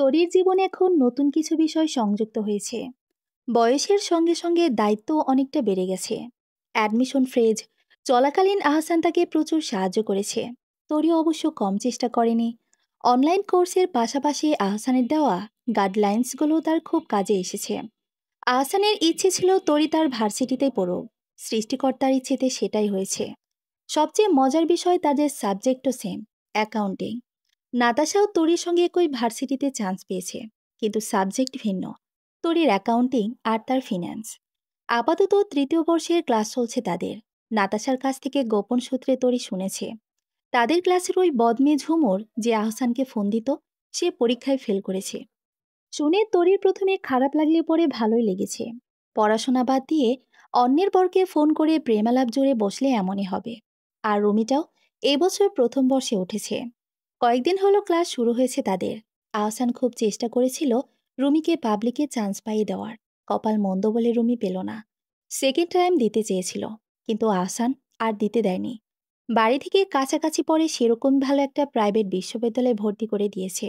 তরির জীবনে এখন নতুন কিছু বিষয় সংযুক্ত হয়েছে। বয়সের সঙ্গে সঙ্গে দায়িত্ব অনেকটা বেড়ে গেছে। অ্যাডমিশন ফ্রেজ চলাকালীন আহসান তাকে প্রচুর সাহায্য করেছে। তরি অবশ্য কম চেষ্টা করেনি। অনলাইন কোর্সের পাশাপাশি আহসানের দেওয়া গাইডলাইন্সগুলো তার খুব কাজে এসেছে। আহসানের ইচ্ছে ছিল তরি তার ভার্সিটিতেই পড়ুক। সৃষ্টিকর্তার ইচ্ছেতে সেটাই হয়েছে। সবচেয়ে মজার বিষয় তাদের সাবজেক্টও সেম, অ্যাকাউন্টিং। নাতাশাও তরির সঙ্গে একই ভার্সিটিতে চান্স পেয়েছে, কিন্তু সাবজেক্ট ভিন্ন। তরির অ্যাকাউন্টিং আর তার ফিন্যান্স। আপাতত তৃতীয় বর্ষের ক্লাস চলছে তাদের। নাতাশার কাছ থেকে গোপন সূত্রে তরি শুনেছে তাদের ক্লাসের ওই বদমেয়ে ঝুমুর যে আহসানকে ফোন দিত, সে পরীক্ষায় ফেল করেছে। শুনে তরির প্রথমে খারাপ লাগলে পরে ভালোই লেগেছে। পড়াশোনা বাদ দিয়ে অন্যের বরকে ফোন করে প্রেমালাপ জুড়ে বসলে এমনই হবে। আর রুমিটাও এবছর প্রথম বর্ষে উঠেছে। কয়েকদিন হলো ক্লাস শুরু হয়েছে তাদের। আহসান খুব চেষ্টা করেছিল রুমিকে পাবলিকে চান্স পাইয়ে দেওয়ার। কপাল মন্দ বলে রুমি পেল না। সেকেন্ড টাইম দিতে চেয়েছিল, কিন্তু আহসান আর দিতে দেয়নি। বাড়ি থেকে কাছাকাছি পড়ে সেরকম ভালো একটা প্রাইভেট বিশ্ববিদ্যালয়ে ভর্তি করে দিয়েছে।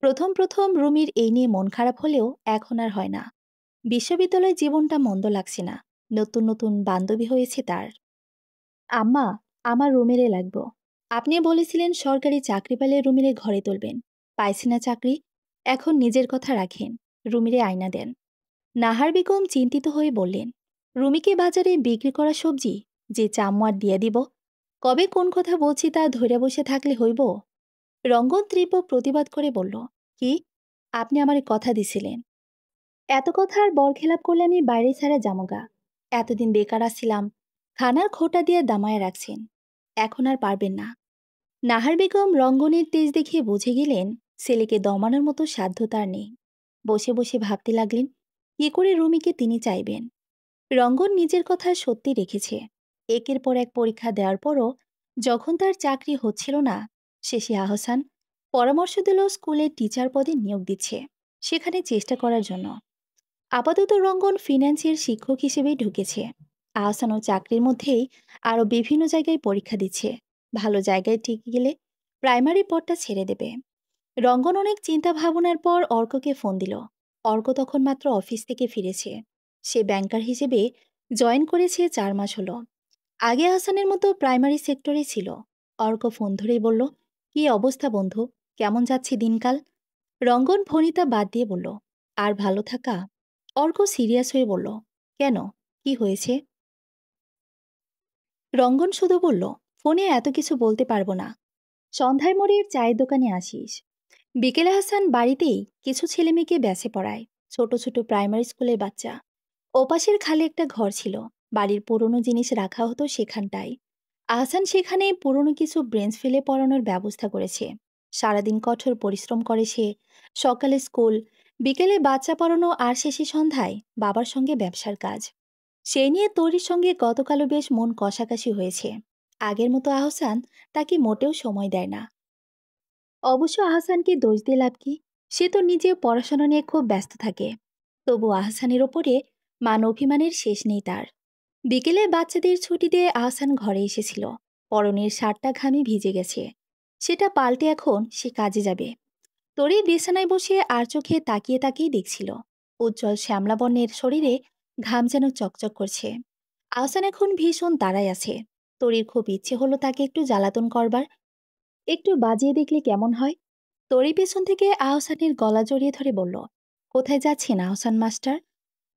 প্রথম প্রথম রুমির এই নিয়ে মন খারাপ হলেও এখন আর হয় না। বিশ্ববিদ্যালয় জীবনটা মন্দ লাগছে না। নতুন নতুন বান্ধবী হয়েছে তার। আম্মা, আমার রুমিরে লাগবো। আপনি বলেছিলেন সরকারি চাকরি পেলে রুমিরে ঘরে তুলবেন। পাইছি না চাকরি, এখন নিজের কথা রাখেন। রুমিরে আয়না দেন। নাহার বেগম চিন্তিত হয়ে বললেন, রুমিকে বাজারে বিক্রি করা সবজি যে চাম্মু আর দিয়া দিব? কবে কোন কথা বলছি তা ধরে বসে থাকলে হইব? রঙ্গন তীব্র প্রতিবাদ করে বলল, কি? আপনি আমারে কথা দিছিলেন। এত কথা আর বরখেলাপ করলে আমি বাইরে ছাড়া জামগা। এতদিন বেকার আসছিলাম, খানার খোটা দিয়ে দামায় রাখছেন। এখন আর পারবেন না। নাহার বেগম রঙ্গনের তেজ দেখে বুঝে গেলেন ছেলেকে দমানোর মতো সাধ্য তার নেই। বসে বসে ভাবতে লাগলেন কি করে রুমিকে তিনি চাইবেন। রঙ্গন নিজের কথা সত্যি রেখেছে। একের পর এক পরীক্ষা দেওয়ার পরও যখন তার চাকরি হচ্ছিল না, শেষে আহসান পরামর্শ দিল স্কুলের টিচার পদে নিয়োগ দিচ্ছে, সেখানে চেষ্টা করার জন্য। আপাতত রঙ্গন ফিন্যান্সের শিক্ষক হিসেবেই ঢুকেছে। আহসানও চাকরির মধ্যেই আরও বিভিন্ন জায়গায় পরীক্ষা দিচ্ছে। ভালো জায়গায় ঠিক গেলে প্রাইমারি পদটা ছেড়ে দেবে। রঙ্গন অনেক চিন্তা ভাবনার পর অর্ককে ফোন দিল। অর্ক তখন মাত্র অফিস থেকে ফিরেছে। সে ব্যাংকার হিসেবে জয়েন করেছে 4 মাস হলো। আগে আহসানের মতো প্রাইমারি সেক্টরে ছিল। অর্ক ফোন ধরেই বলল, কি অবস্থা বন্ধু, কেমন যাচ্ছে দিনকাল? রঙ্গন ফণিতা বাদ দিয়ে বলল, আর ভালো থাকা। অর্ক সিরিয়াস হয়ে বলল, কেন, কি হয়েছে? রঙ্গন শুধু বলল, ফোনে এত কিছু বলতে পারবো না। সন্ধ্যায় মোড়ের চায়ের দোকানে আসিস। বিকেলে হাসান বাড়িতেই কিছু ছেলেমেয়েকে ব্যাসে পড়ায়। ছোট ছোট প্রাইমারি স্কুলের বাচ্চা। ওপাশের খালি একটা ঘর ছিল। বাড়ির পুরনো জিনিস রাখা হতো সেখানটায়। আহসান সেখানে পুরনো কিছু ব্রেঞ্চ ফেলে পড়ানোর ব্যবস্থা করেছে। সারাদিন কঠোর পরিশ্রম করে সে। সকালে স্কুল, বিকেলে বাচ্চা পড়ানো আর শেষে সন্ধ্যায় বাবার সঙ্গে ব্যবসার কাজ। সেই নিয়ে তৈরির সঙ্গে গতকালও বেশ মন কষাকষি হয়েছে। আগের মতো আহসান তাকে মোটেও সময় দেয় না। অবশ্য আহসানকে দোষ দিয়ে লাভ কি? সে তো নিজেও পড়াশোনা নিয়ে খুব ব্যস্ত থাকে। তবু আহসানের ওপরে মান অভিমানের শেষ নেই তার। বিকেলে বাচ্চাদের ছুটি দিয়ে আহসান ঘরে এসেছিল। পরনের শার্টটা ঘামে ভিজে গেছে। সেটা পাল্টে এখন সে কাজে যাবে। তরি বিছানায় বসে আর চোখে তাকিয়ে তাকিয়ে দেখছিল। উজ্জ্বল শ্যামলা বর্ণের শরীরে ঘাম যেন চকচক করছে। আহসান এখন ভীষণ তাড়ায় আছে। তরির খুব ইচ্ছে হলো তাকে একটু জ্বালাতন করবার। একটু বাজিয়ে দেখলে কেমন হয়? তরি পেছন থেকে আহসানের গলা জড়িয়ে ধরে বলল, কোথায় যাচ্ছেন আহসান মাস্টার?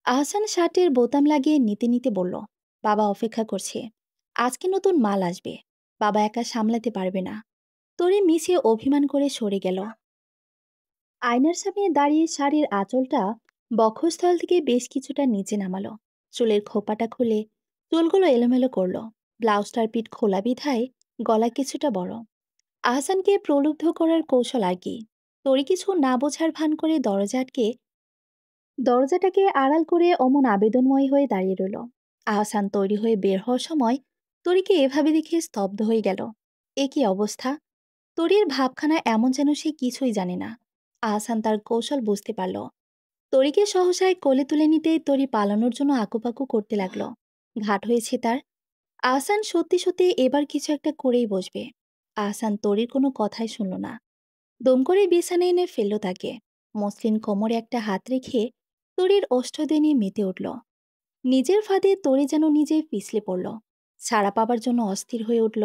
আহসান শার্টের বোতাম লাগিয়ে নিতে নিতে বলল, বাবা অপেক্ষা করছে। আজকে নতুন মাল আসবে। বাবা একা সামলাতে পারবে না। তরি মিশে অভিমান করে সরে গেল। আয়নার সামনে দাঁড়িয়ে শাড়ির আঁচলটা বক্ষস্থল থেকে বেশ কিছুটা নিচে নামালো। চুলের খোপাটা খুলে চুলগুলো এলোমেলো করলো। ব্লাউজটার পিঠ খোলা বিধায় গলা কিছুটা বড়। আহসানকে প্রলুব্ধ করার কৌশল আর কি। তরি কিছু না বোঝার ভান করে দরজাটাকে আড়াল করে অমন আবেদনময় হয়ে দাঁড়িয়ে রইল। আহসান তৈরি হয়ে বের হওয়ার সময় তরিকে এভাবে দেখে স্তব্ধ হয়ে গেল। এ কি অবস্থা! তরির ভাবখানা এমন যেন সে কিছুই জানে না। আহসান তার কৌশল বুঝতে পারল। তরিকে সহসায় কোলে তুলে নিতেই তরি পালানোর জন্য আকুপাকু করতে লাগলো। ঘাট হয়েছে তার। আহসান সত্যি সত্যি এবার কিছু একটা করেই বসবে। আহসান তরির কোনো কথাই শুনল না। দম করে বিছানায় এনে ফেলল তাকে। মসলিন কোমরে একটা হাত রেখে তরির ওষ্ঠদে নিয়ে মেতে উঠল। নিজের ফাঁদে তরি যেন নিজেই পিছলে পড়ল। ছাড়া পাবার জন্য অস্থির হয়ে উঠল।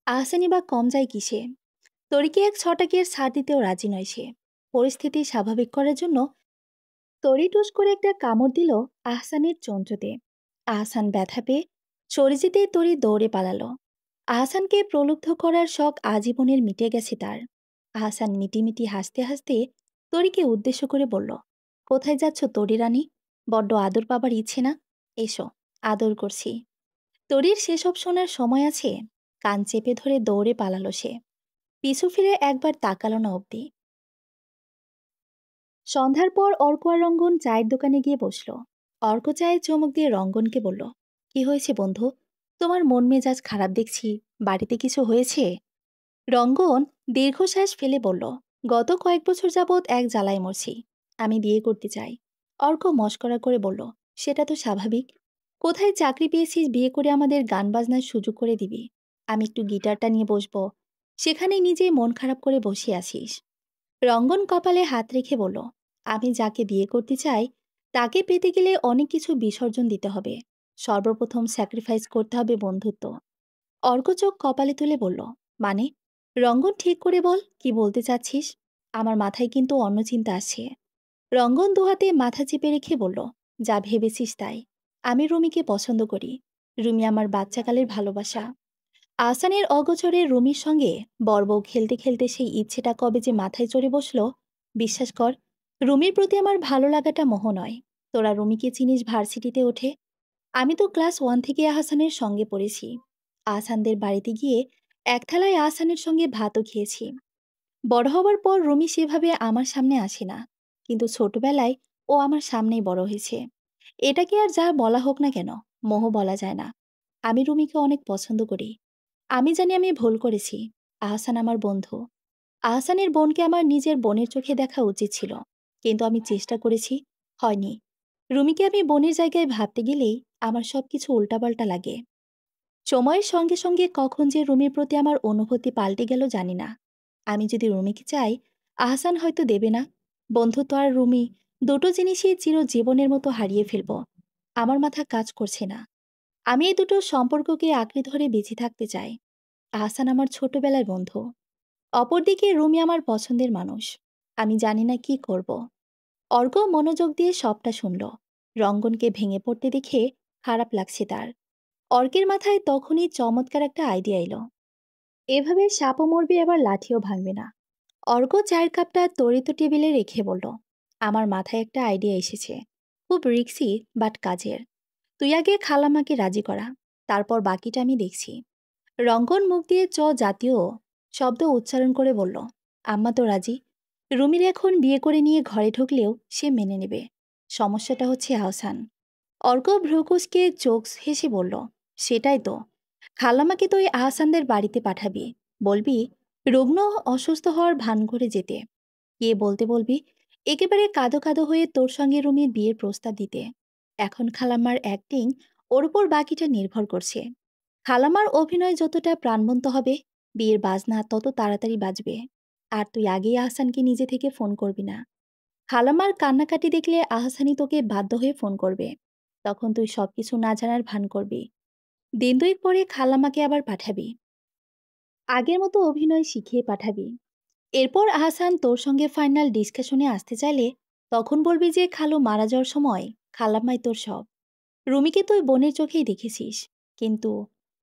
আহসানি বা কম যায় কিসে? তরিকে এক ছটাকের ছাড় দিতেও রাজি নয় সে। পরিস্থিতি স্বাভাবিক করার জন্য তরি টুস করে একটা কামড় দিল আহসানের চঞ্চতে। আহসান ব্যথা পেয়ে সরে যেতেই তরি দৌড়ে পালালো। আহসানকে প্রলুব্ধ করার শখ আজীবনের মিটে গেছে তার। আহসান মিটিমিটি হাসতে হাসতে তরিকে উদ্দেশ্য করে বলল, কোথায় যাচ্ছ তরি রানী? বড্ড আদর পাবার ইচ্ছে না? এসো, আদর করছি। তরির সেসব শোনার সময় আছে? কান চেপে ধরে দৌড়ে পালালো সে। পিছু ফিরে একবার তাকালো না অব্দি। সন্ধ্যার পর অর্ক আর রঙ্গন চায়ের দোকানে গিয়ে বসল। অর্ক চায়ে চমক দিয়ে রঙ্গনকে বলল, কি হয়েছে বন্ধু? তোমার মন মেজাজ খারাপ দেখছি। বাড়িতে কিছু হয়েছে? রঙ্গন দীর্ঘশ্বাস ফেলে বলল, গত কয়েক বছর যাবৎ এক জ্বালায় মরছি। আমি বিয়ে করতে চাই। অর্ক মস্করা করে বলল, সেটা তো স্বাভাবিক। কোথায় চাকরি পেয়েছিস বিয়ে করে আমাদের গান বাজনার সুযোগ করে দিবি? আমি একটু গিটারটা নিয়ে বসবো। সেখানে নিজেই মন খারাপ করে বসে আছিস। রঙ্গন কপালে হাত রেখে বলল, আমি যাকে বিয়ে করতে চাই তাকে পেতে গেলে অনেক কিছু বিসর্জন দিতে হবে। সর্বপ্রথম স্যাক্রিফাইস করতে হবে বন্ধুত্ব। অর্ক চোখ কপালে তুলে বলল, মানে? রঙ্গন ঠিক করে বল, কি বলতে চাচ্ছিস? আমার মাথায় কিন্তু অন্য চিন্তা আসছে। রঙ্গন দুহাতে মাথা চেপে রেখে বলল, যা ভেবেছিস তাই। আমি রুমিকে পছন্দ করি। রুমি আমার বাচ্চাকালের ভালোবাসা। আহসানের অগোচরে রুমির সঙ্গে বড়বউ খেলতে খেলতে সেই ইচ্ছেটা কবে যে মাথায় চড়ে বসল। বিশ্বাস কর, রুমির প্রতি আমার ভালো লাগাটা মোহ নয়। তোরা রুমিকে চিনিস ভার্সিটিতে ওঠে। আমি তো ক্লাস 1 থেকে আহসানের সঙ্গে পড়েছি। আহসানদের বাড়িতে গিয়ে এক থালায় আহসানের সঙ্গে ভাতও খেয়েছি। বড় হবার পর রুমি সেভাবে আমার সামনে আসে না, কিন্তু ছোটবেলায় ও আমার সামনেই বড় হয়েছে। এটাকে আর যা বলা হোক না কেন, মোহ বলা যায় না। আমি রুমিকে অনেক পছন্দ করি। আমি জানি আমি ভুল করেছি। আহসান আমার বন্ধু। আহসানের বোনকে আমার নিজের বোনের চোখে দেখা উচিত ছিল, কিন্তু আমি চেষ্টা করেছি, হয়নি। রুমিকে আমি বোনের জায়গায় ভাবতে গেলেই আমার সবকিছু উল্টাপাল্টা লাগে। সময়ের সঙ্গে সঙ্গে কখন যে রুমির প্রতি আমার অনুভূতি পাল্টে গেল জানি না। আমি যদি রুমিকে চাই, আহসান হয়তো দেবে না। বন্ধুত্ব আর রুমি দুটো জিনিসই চিরজীবনের মতো হারিয়ে ফেলব। আমার মাথা কাজ করছে না। আমি এই দুটো সম্পর্ককে আঁকড়ে ধরে বেঁচে থাকতে চাই। আহসান আমার ছোটবেলার বন্ধু। অপরদিকে রুমি আমার পছন্দের মানুষ। আমি জানি না কি করব। অর্ক মনোযোগ দিয়ে সবটা শুনল। রঙ্গনকে ভেঙে পড়তে দেখে খারাপ লাগছে তার। অর্কের মাথায় তখনই চমৎকার একটা আইডিয়া এলো। এভাবে সাপও মরবে, আবার লাঠিও ভাঙবে না। অর্ক চায়ের কাপটা তরিত টেবিলে রেখে বলল, আমার মাথায় একটা আইডিয়া এসেছে। খুব রিক্সি, বাট কাজের। তুই আগে খালাম্মাকে রাজি করা, তারপর বাকিটা আমি দেখছি। রঙ্গন মুখ দিয়ে জাতীয় শব্দ উচ্চারণ করে বলল, আম্মা তো রাজি। রুমির এখন বিয়ে করে নিয়ে ঘরে ঢুকলেও সে মেনে নেবে। সমস্যাটা হচ্ছে আহসান। অর্ক ভ্রুকুসকে চোখ হেসে বলল, সেটাই তো। খালাম্মাকে তো ওই আহসানদের বাড়িতে পাঠাবি। বলবি রুগ্ন অসুস্থ হওয়ার ভান করে যেতে। গিয়ে বলতে বলবি একেবারে কাঁদো কাঁদো হয়ে তোর সঙ্গে রুমির বিয়ের প্রস্তাব দিতে। এখন খালাম্মার অ্যাক্টিং, ওর উপর বাকিটা নির্ভর করছে। খালাম্মার অভিনয় যতটা প্রাণবন্ত হবে, বিয়ের বাজনা তত তাড়াতাড়ি বাজবে। আর তুই আগেই আহসানকে নিজে থেকে ফোন করবি না। খালাম্মার কান্নাকাটি দেখলে আহসানই তোকে বাধ্য হয়ে ফোন করবে। তখন তুই সবকিছু না জানার ভান করবি। দিন দুয়েক পরে খালাম্মাকে আবার পাঠাবি। আগের মতো অভিনয় শিখিয়ে পাঠাবি। এরপর আহসান তোর সঙ্গে ফাইনাল ডিসকাশনে আসতে চাইলে তখন বলবি যে খালু মারা যাওয়ার সময় খালাম্মাই তোর সব। রুমিকে তুই বোনের চোখেই দেখেছিস, কিন্তু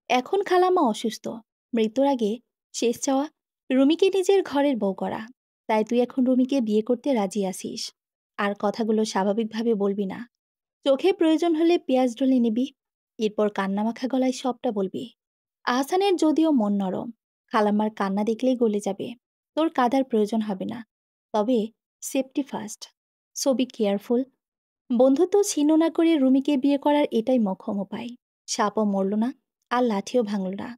এখন খালাম্মা অসুস্থ। মৃত্যুর আগে শেষ চাওয়া রুমিকে নিজের ঘরের বউ করা। তাই তুই এখন রুমিকে বিয়ে করতে রাজি আছিস। আর কথাগুলো স্বাভাবিকভাবে বলবি না। চোখে প্রয়োজন হলে পেঁয়াজ ঢলে নিবি। এরপর কান্নামাখা গলায় সবটা বলবি। আহসানের যদিও মন নরম, খালাম্মার কান্না দেখলেই গলে যাবে। তোর কাঁদার প্রয়োজন হবে না। তবে safety first. So be careful. বন্ধুত্ব ছিন্ন না করে রুমিকে বিয়ে করার এটাই মোক্ষম উপায়। সাপও মরল না, আর লাঠিও ভাঙল না।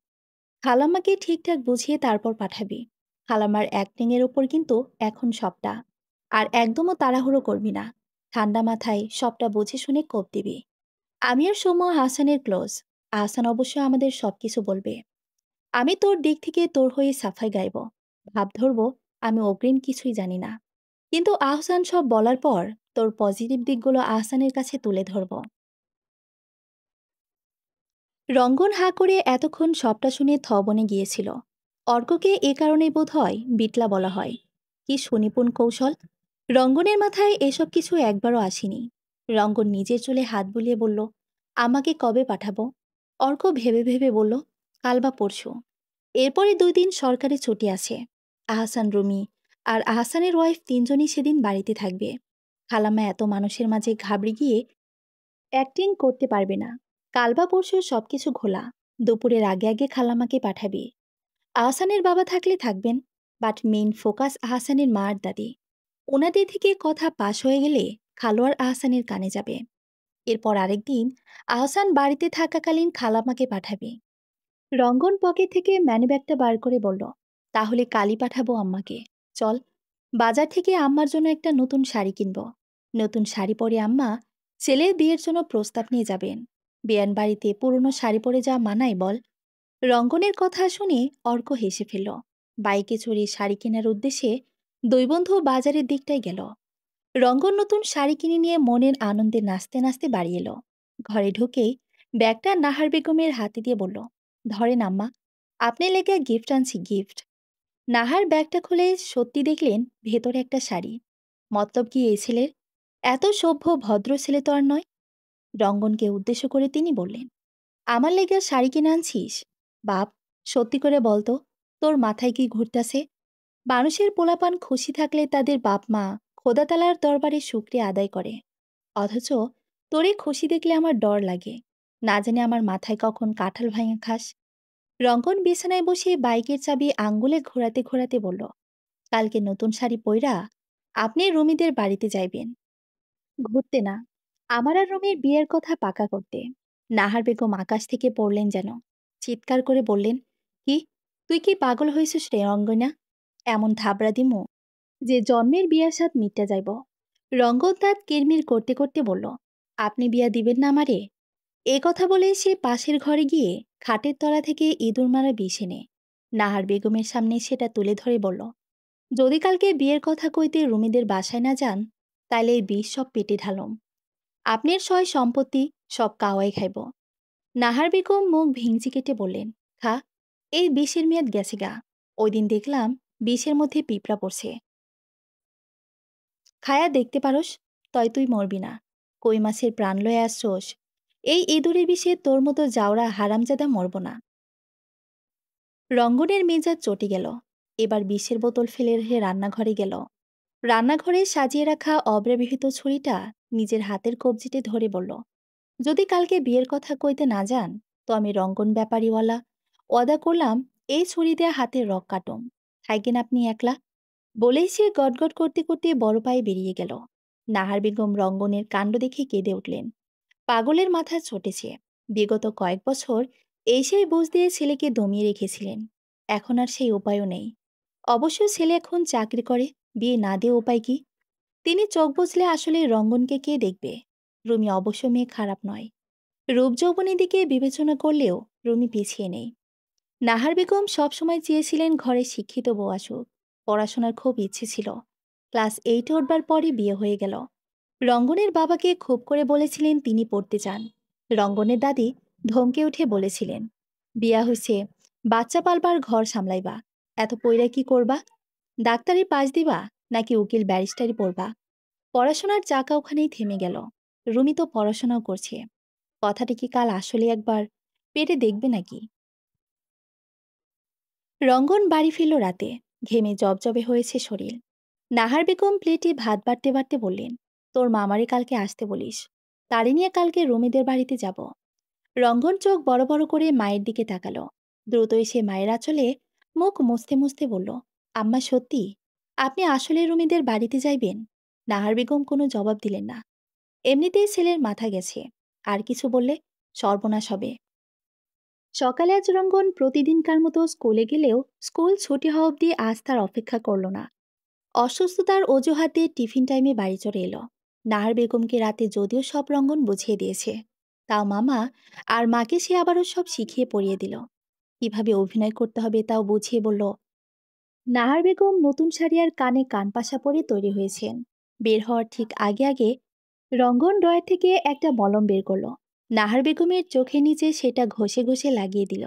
খালাম্মাকে ঠিকঠাক বুঝিয়ে তারপর পাঠাবি। খালাম্মার অ্যাক্টিংয়ের ওপর কিন্তু এখন সবটা। আর একদমও তাড়াহুড়ো করবি না। ঠান্ডা মাথায় সবটা বুঝে শুনে কোপ দিবি। আমি আর সৌম্য হাসানের ক্লোজ। আহসান অবশ্য আমাদের সবকিছু বলবে। আমি তোর দিক থেকে তোর হয়ে সাফাই গাইব। ভাব ধরব আমি অগ্রিম কিছুই জানি না। কিন্তু আহসান সব বলার পর তোর পজিটিভ দিকগুলো আহসানের কাছে তুলে ধরব। রঙ্গন হাঁ করে এতক্ষণ সবটা শুনে বনে গিয়েছিল। অর্ককে এ কারণে বোধ হয় বিটলা বলা হয়। কি সুনিপুণ কৌশল! রঙ্গনের মাথায় এসব কিছু একবারও আসেনি। রঙ্গন নিজের চুলে হাত বুলিয়ে বলল, আমাকে কবে পাঠাবো? অর্ক ভেবে ভেবে বলল, কাল বা পরশু। এরপরে 2 দিন সরকারি ছুটি আছে। আহসান, রুমি আর আহসানের ওয়াইফ তিনজনই সেদিন বাড়িতে থাকবে। খালাম্মা এত মানুষের মাঝে ঘাবড়ে গিয়ে অ্যাক্টিং করতে পারবে না। কাল বা পরশু সবকিছু ঘোলা। দুপুরের আগে আগে খালাম্মাকে পাঠাবে। আহসানের বাবা থাকলে থাকবেন, বাট মেইন ফোকাস আহসানের মা আর দাদি। ওনাদের থেকে কথা পাশ হয়ে গেলে খালোয়ার আহসানের কানে যাবে। এরপর আরেকদিন আহসান বাড়িতে থাকাকালীন খালাম্মাকে পাঠাবে। রঙ্গন পকেট থেকে ম্যানিব্যাগটা বার করে বলল, তাহলে কালই পাঠাবো আম্মাকে। চল, বাজার থেকে আম্মার জন্য একটা নতুন শাড়ি কিনব। নতুন শাড়ি পরে আম্মা ছেলের বিয়ের জন্য প্রস্তাব নিয়ে যাবেন। বিয়ান বাড়িতে পুরনো শাড়ি পরে যা মানায় বল। রঙ্গনের কথা শুনে অর্ক হেসে ফেলল। বাইকে চড়ে শাড়ি কেনার উদ্দেশ্যে দুই বন্ধু বাজারের দিকটাই গেল। রঙ্গন নতুন শাড়ি কিনে নিয়ে মনের আনন্দে নাচতে নাচতে বাড়ি এলো। ঘরে ঢুকেই ব্যাগটা নাহার বেগমের হাতে দিয়ে বলল, ধরেন আম্মা, আপনি লেগে গিফট আনছি, গিফট। নাহার ব্যাগটা খুলে সত্যি দেখলেন ভেতরে একটা শাড়ি। মতলব কি এই ছেলের? এত সভ্য ভদ্র ছেলে তো আর নয়। রঙ্গনকে উদ্দেশ্য করে তিনি বললেন, আমার লেগে শাড়ি কিনে আনছিস? বাপ, সত্যি করে বলতো, তোর মাথায় কি ঘুরতাছে? মানুষের পোলাপান খুশি থাকলে তাদের বাপ মা খোদাতালার দরবারে শুক্রিয়া আদায় করে। অথচ তোরে খুশি দেখলে আমার ডর লাগে। না জানি আমার মাথায় কখন কাঁঠাল ভাঙা খাস। রঙ্গন বিছানায় বসে বাইকের চাবি আঙ্গুলে ঘোরাতে ঘোরাতে বলল, কালকে নতুন শাড়ি পইরা আপনি রুমিদের বাড়িতে যাইবেন। ঘুরতে না, আমার আর রুমির বিয়ের কথা পাকা করতে। নাহার বেগম আকাশ থেকে পড়লেন যেন। চিৎকার করে বললেন, কি, তুই কি পাগল হয়েছিস রে রঙ্গনা? এমন থাবড়া দিমু যে জন্মের বিয়ার সাথ মিটটা যাইব। রঙ্গন তাঁত কিরমির করতে করতে বলল, আপনি বিয়া দিবেন না আমারে? এ কথা বলে সে পাশের ঘরে গিয়ে খাটের তলা থেকে ইঁদুর মারা বিষ এনে নাহার বেগমের সামনে সেটা তুলে ধরে বলল, যদি কালকে বিয়ের কথা কইতে রুমিদের বাসায় না যান, তাইলে এই বিষ সব পেটে ঢালম। আপনার সয় সম্পত্তি সব কাওয়াই খাইব। নাহার বেগম মুখ ভেঙচি কেটে বললেন, খা, এই বিষের মেয়াদ গেছে গা। ওই দিন দেখলাম বিষের মধ্যে পিঁপড়া পড়ছে। খায়া দেখতে পারস, তয় তুই মরবি না। কই মাছের প্রাণ লয়ে আসছোস, এই ইঁদুরের বিষে তোর মতো জাউরা হারামজাদা মরব না। রঙ্গনের মেজাজ চটে গেল। এবার বিষের বোতল ফেলে রেখে রান্নাঘরে গেল। রান্নাঘরে সাজিয়ে রাখা অব্যবহৃত ছুরিটা নিজের হাতের কবজিতে ধরে বলল, যদি কালকে বিয়ের কথা কইতে না যান, তো আমি রঙ্গন ব্যাপারীওয়ালা ওয়াদা করলাম এই ছুরি দিয়ে হাতের রক কাটম। থাইকেন আপনি একলা। বলেই সে গটগট করতে করতে বড় পায়ে বেরিয়ে গেল। নাহার বেগম রঙ্গনের কাণ্ড দেখে কেঁদে উঠলেন। পাগলের মাথা ছুটেছে। বিগত কয়েক বছর এই সেই বুঝ দিয়ে ছেলেকে দমিয়ে রেখেছিলেন। এখন আর সেই উপায়ও নেই। অবশ্য ছেলে এখন চাকরি করে, বিয়ে না দিয়ে উপায় কি? তিনি চোখ বুঝলে আসলে রঙ্গনকে কে দেখবে? রুমি অবশ্য মেয়ে খারাপ নয়। রূপ যৌবনের দিকে বিবেচনা করলেও রুমি পিছিয়ে নেই। নাহার বেগম সবসময় চেয়েছিলেন ঘরে শিক্ষিত বউ আসুক। পড়াশোনার খুব ইচ্ছে ছিল। ক্লাস 8 উঠবার পরই বিয়ে হয়ে গেল। রঙ্গনের বাবাকে খুব করে বলেছিলেন তিনি পড়তে চান। রঙ্গনের দাদি ধমকে উঠে বলেছিলেন, বিয়া হইছে, বাচ্চা পালবার ঘর সামলাইবা, এত পইরা কি করবা? ডাক্তারি পাশ দিবা নাকি উকিল ব্যারিস্টারি পড়বা? পড়াশোনার চাকা ওখানেই থেমে গেল। রুমি তো পড়াশোনাও করছে। কথাটা কি কাল আসলে একবার পেটে দেখবে নাকি? রঙ্গন বাড়ি ফিরল রাতে। ঘেমে জবজবে হয়েছে শরীর। নাহার বেগম প্লেটে ভাত বাড়তে বাড়তে বললেন, তোর মামারে কালকে আসতে বলিস। তারে নিয়ে কালকে রুমিদের বাড়িতে যাব। রঙ্গন চোখ বড় বড় করে মায়ের দিকে তাকালো। দ্রুত এসে মায়ের আঁচলে মুখ মুছতে মুছতে বলল, আম্মা সত্যি আপনি আসলে রুমিদের বাড়িতে যাইবেন? নাহার বেগম কোনো জবাব দিলেন না। এমনিতেই ছেলের মাথা গেছে, আর কিছু বললে সর্বনাশ হবে। সকালে আজ রঙ্গন প্রতিদিনকার মতো স্কুলে গেলেও স্কুল ছুটি হওয়া অবধি আজ তার অপেক্ষা করল না। অসুস্থতার অজুহাতে টিফিন টাইমে বাড়ি চলে এলো। নাহার বেগমকে রাতে যদিও সব রঙ্গন বুঝিয়ে দিয়েছে, তাও মামা আর মাকে সে আবারও সব শিখিয়ে পড়িয়ে দিল। কিভাবে অভিনয় করতে হবে তাও বুঝিয়ে বলল, নাহার বেগম নতুন শাড়ি আর কানে কানপাশা পরে তৈরি হয়েছেন। বের হওয়ার ঠিক আগে আগে রঙ্গন ড্রয়ার থেকে একটা মলম বের করলো। নাহার বেগমের চোখের নিচে সেটা ঘষে ঘষে লাগিয়ে দিল।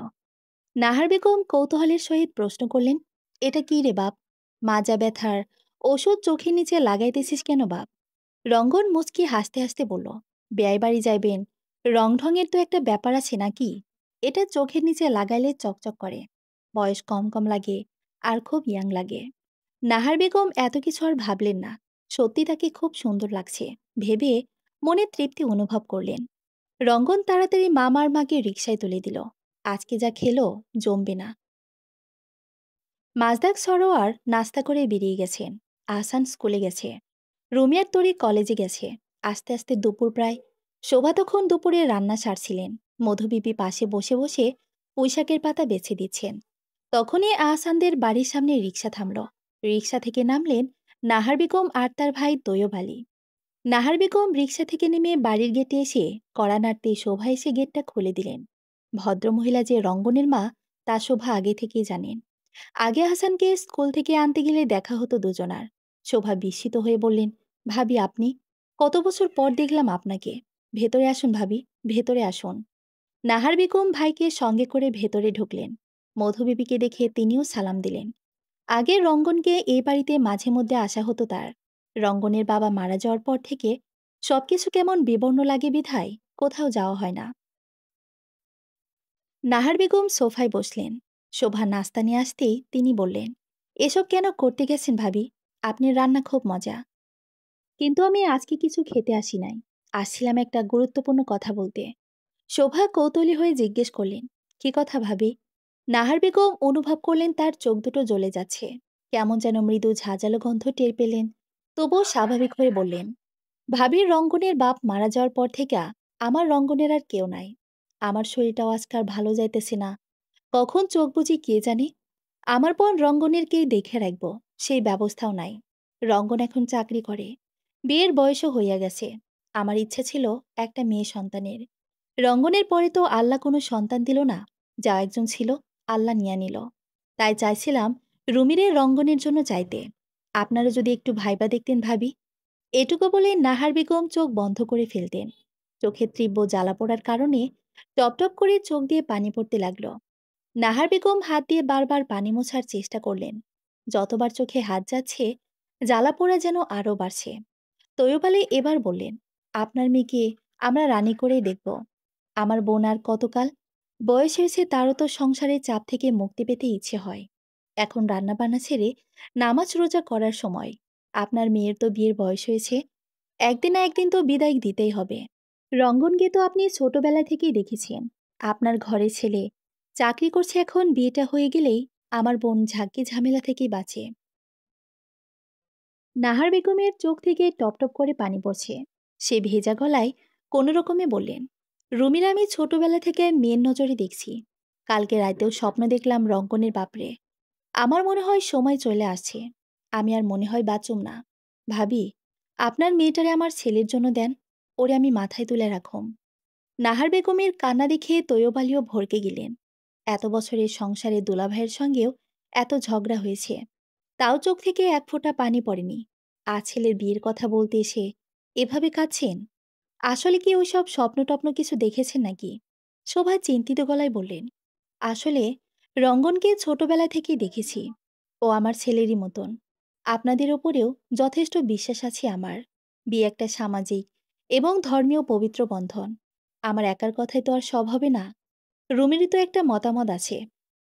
নাহার বেগম কৌতূহলের সহিত প্রশ্ন করলেন, এটা কি রে বাপ? মাজা ব্যথার ওষুধ চোখের নিচে লাগাইতেছিস কেন বাপ? রঙ্গন মুচকি হাসতে হাসতে বলল, বেয়াই বাড়ি যাইবেন, রং ঢঙের তো একটা ব্যাপার আছে নাকি? এটা চোখের নিচে লাগাইলে চকচক করে, বয়স কম কম লাগে, আর খুব ইয়াং লাগে। নাহার বেগম এত কিছু আর ভাবলেন না। সত্যি তাকে খুব সুন্দর লাগছে ভেবে মনে তৃপ্তি অনুভব করলেন। রঙ্গন তাড়াতাড়ি মামার মাকে রিকশায় তুলে দিল। আজকে যা খেলো জমবে না। মাজদাক সরোয়ার নাস্তা করে বেরিয়ে গেছেন। আহসান স্কুলে গেছে। রুমিয়ার তরি কলেজে গেছে। আস্তে আস্তে দুপুর প্রায়। শোভা তখন দুপুরে রান্না সারছিলেন। মধুবিবি পাশে বসে বসে পুঁইশাকের পাতা বেছে দিচ্ছেন। তখনই আহসানদের বাড়ির সামনে রিকশা থামল। রিকশা থেকে নামলেন নাহার বেগম আর তার ভাই তৈয়ব আলী। নাহার বেগম রিকশা থেকে নেমে বাড়ির গেটে এসে কড়া নাড়তে শোভা এসে গেটটা খুলে দিলেন। ভদ্রমহিলা যে রঙ্গনের মা তা শোভা আগে থেকেই জানেন। আগে হাসানকে স্কুল থেকে আনতে গেলে দেখা হতো দুজনার। শোভা বিস্মিত হয়ে বললেন, ভাবি আপনি? কত বছর পর দেখলাম আপনাকে। ভেতরে আসুন ভাবি, ভেতরে আসুন। নাহার বেগম ভাইকে সঙ্গে করে ভেতরে ঢুকলেন। মধুবিবিকে দেখে তিনিও সালাম দিলেন। আগে রঙ্গনকে এই বাড়িতে মাঝে মধ্যে আসা হতো তার। রঙ্গনের বাবা মারা যাওয়ার পর থেকে সবকিছু কেমন বিবর্ণ লাগে বিধায় কোথাও যাওয়া হয় না। নাহার বেগম সোফায় বসলেন। শোভা নাস্তা নিয়ে আসতেই তিনি বললেন, এসব কেন করতে গেছেন ভাবি? আপনি রান্না খুব মজা। কিন্তু আমি আজকে কিছু খেতে আসি নাই, আসছিলাম একটা গুরুত্বপূর্ণ কথা বলতে। শোভা কৌতূহলী হয়ে জিজ্ঞেস করলেন, কি কথা ভাবি? নাহার বেগম অনুভব করলেন তার চোখ দুটো জ্বলে যাচ্ছে। কেমন যেন মৃদু ঝাঁঝালো গন্ধ টের পেলেন। তবুও স্বাভাবিক হয়ে বললেন, ভাবির রঙ্গনের বাপ মারা যাওয়ার পর থেকে আমার রঙ্গনের আর কেউ নাই। আমার শরীরটাও আজকাল ভালো যাইতেছে না। কখন চোখ বুজি কে জানে। আমার বোন রঙ্গনের কেই দেখে রাখব, সেই ব্যবস্থাও নাই। রঙ্গন এখন চাকরি করে, বিয়ের বয়সও হইয়া গেছে। আমার ইচ্ছে ছিল একটা মেয়ে সন্তানের। রঙ্গনের পরে তো আল্লাহ কোনো সন্তান দিল না। যা একজন ছিল আল্লাহ নিয়ে নিল। তাই চাইছিলাম রুমিরে রঙ্গনের জন্য চাইতে। আপনারা যদি একটু ভাইবা দেখতেন ভাবি। এটুকু বলে নাহার বেগম চোখ বন্ধ করে ফেলতেন। চোখে তীব্র জ্বালা পোড়ার কারণে টপটপ করে চোখ দিয়ে পানি পড়তে লাগলো। নাহার বেগম হাত দিয়ে বারবার পানি মোছার চেষ্টা করলেন। যতবার চোখে হাত যাচ্ছে জ্বালা পোড়া যেন আরও বাড়ছে। তৈয়ব আলী এবার বললেন, আপনার মেয়েকে আমরা রানী করেই দেখব। আমার বোন আর কতকাল? বয়স হয়েছে, তারও তো সংসারের চাপ থেকে মুক্তি পেতে ইচ্ছে হয়। এখন রান্নাবান্না ছেড়ে নামাজ রোজা করার সময়। আপনার মেয়ের তো বিয়ের বয়স হয়েছে, একদিন না একদিন তো বিদায় দিতেই হবে। রঙ্গনকে তো আপনি ছোটবেলা থেকেই দেখেছেন। আপনার ঘরে ছেলে চাকরি করছে, এখন বিয়েটা হয়ে গেলেই আমার বোন ঝাঁকি ঝামেলা থেকেই বাঁচে। নাহার বেগমের চোখ থেকে টপটপ করে পানি পড়ছে। সে ভেজা গলায় কোনো রকমে বললেন, রুমির আমি ছোটবেলা থেকে মেয়ের নজরে দেখছি। কালকে রাতেও স্বপ্ন দেখলাম রঙ্গনের বাপরে। আমার মনে হয় সময় চলে আসছে, আমি আর মনে হয় বাঁচুম না। ভাবি, আপনার মেয়েটারে আমার ছেলের জন্য দেন, ওরে আমি মাথায় তুলে রাখুম। নাহার বেগমের কান্না দেখে তৈয়ব আলীও ভরকে গেলেন। এত বছরের সংসারে দুলাভাইয়ের সঙ্গেও এত ঝগড়া হয়েছে, তাও চোখ থেকে এক ফোঁটা পানি পড়েনি। আজ ছেলের বিয়ের কথা বলতে এসে এভাবে কাঁদছেন। আসলে কি ওইসব স্বপ্ন টপ্ন কিছু দেখেছেন নাকি? শোভা চিন্তিত গলায় বললেন, আসলে রঙ্গনকে ছোটবেলা থেকেই দেখেছি। ও আমার ছেলেরই মতন। আপনাদের ওপরেও যথেষ্ট বিশ্বাস আছে আমার। বিয়ে একটা সামাজিক এবং ধর্মীয় পবিত্র বন্ধন। আমার একার কথায় তো আর সব হবে না। রুমিরই তো একটা মতামত আছে।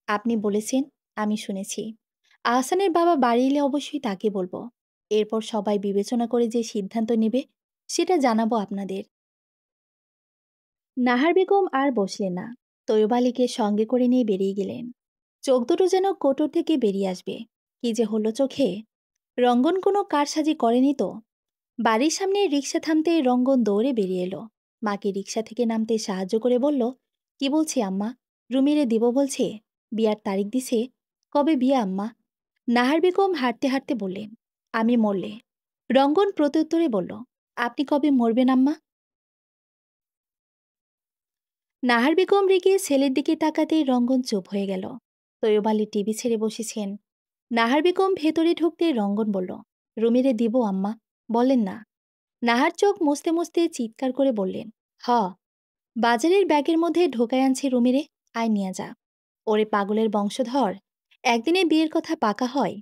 আপনি বলেছেন, আমি শুনেছি। আহসানের বাবা বাড়ি এলে অবশ্যই তাকে বলবো। এরপর সবাই বিবেচনা করে যে সিদ্ধান্ত নেবে সেটা জানাবো আপনাদের। নাহার বেগম আর বসলেন না। তৈয়ব আলীকে সঙ্গে করে নিয়ে বেরিয়ে গেলেন। চোখ দুটো যেন কোটর থেকে বেরিয়ে আসবে। কি যে হলো চোখে! রঙ্গন কোনো কারসাজি করেনি তো? বাড়ির সামনে রিকশা থামতে রঙ্গন দৌড়ে বেরিয়ে এলো। মাকে রিকশা থেকে নামতে সাহায্য করে বলল, কি বলছি আম্মা? রুমিরে দিব বলছে। বিয়ার তারিখ দিছে। কবে বিয়া আম্মা? নাহার বেগম হাঁটতে হাঁটতে বললেন, আমি মরলে। রঙ্গন প্রত্যুত্তরে বলল, আপনি কবে মরবেন আম্মা? নাহার বেগম রেগে ছেলের দিকে তাকাতেই রঙ্গন চুপ হয়ে গেল। তৈয়ব আলী টিভি ছেড়ে বসেছেন। নাহার বেগম ভেতরে ঢুকতে রঙ্গন বলল, রুমিরে দিব আম্মা? বলেন না। নাহার চোখ মুছতে মুছতে চিৎকার করে বললেন, হ, বাজারের ব্যাগের মধ্যে ঢোকায় আনছি রুমিরে, আয় নিয়ে যা। ওরে পাগলের বংশধর, একদিনে বিয়ের কথা পাকা হয়।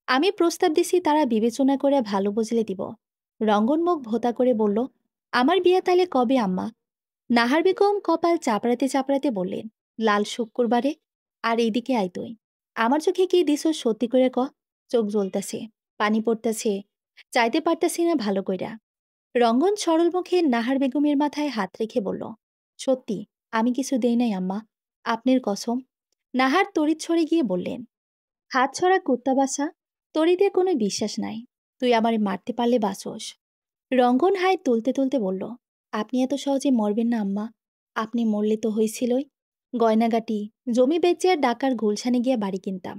আমি প্রস্তাব দিছি, তারা বিবেচনা করে ভালো বুঝলে দিব। রঙ্গন মুখ ভোতা করে বলল, আমার বিয়ে তাইলে কবে আম্মা? নাহার বেগম কপাল চাপড়াতে চাপড়াতে বললেন, লাল শুক্রবারে। আর এইদিকে আয় তুই। আমার চোখে কি দিস সত্যি করে ক। চোখ জ্বলতেছে, পানি পড়তেছে, চাইতে পারতাছি না ভালো কইরা। রঙ্গন সরল মুখে নাহার বেগমের মাথায় হাত রেখে বলল, সত্যি, আমি কিছু দেই নাই আম্মা, আপনার কসম। নাহার তড়িৎ সরে গিয়ে বললেন, হাত ছড়া কুত্তা বাসা, তরিতে কোনো বিশ্বাস নাই। তুই আমারে মারতে পারলে বাঁচোস। রঙ্গন হাই তুলতে তুলতে বলল, আপনি এত সহজে মরবেন না আম্মা। আপনি মরলে তো হইছিলই। গয়নাগাটি, জমি বেচে আর ডাকার গুলশানে গিয়ে বাড়ি কিনতাম।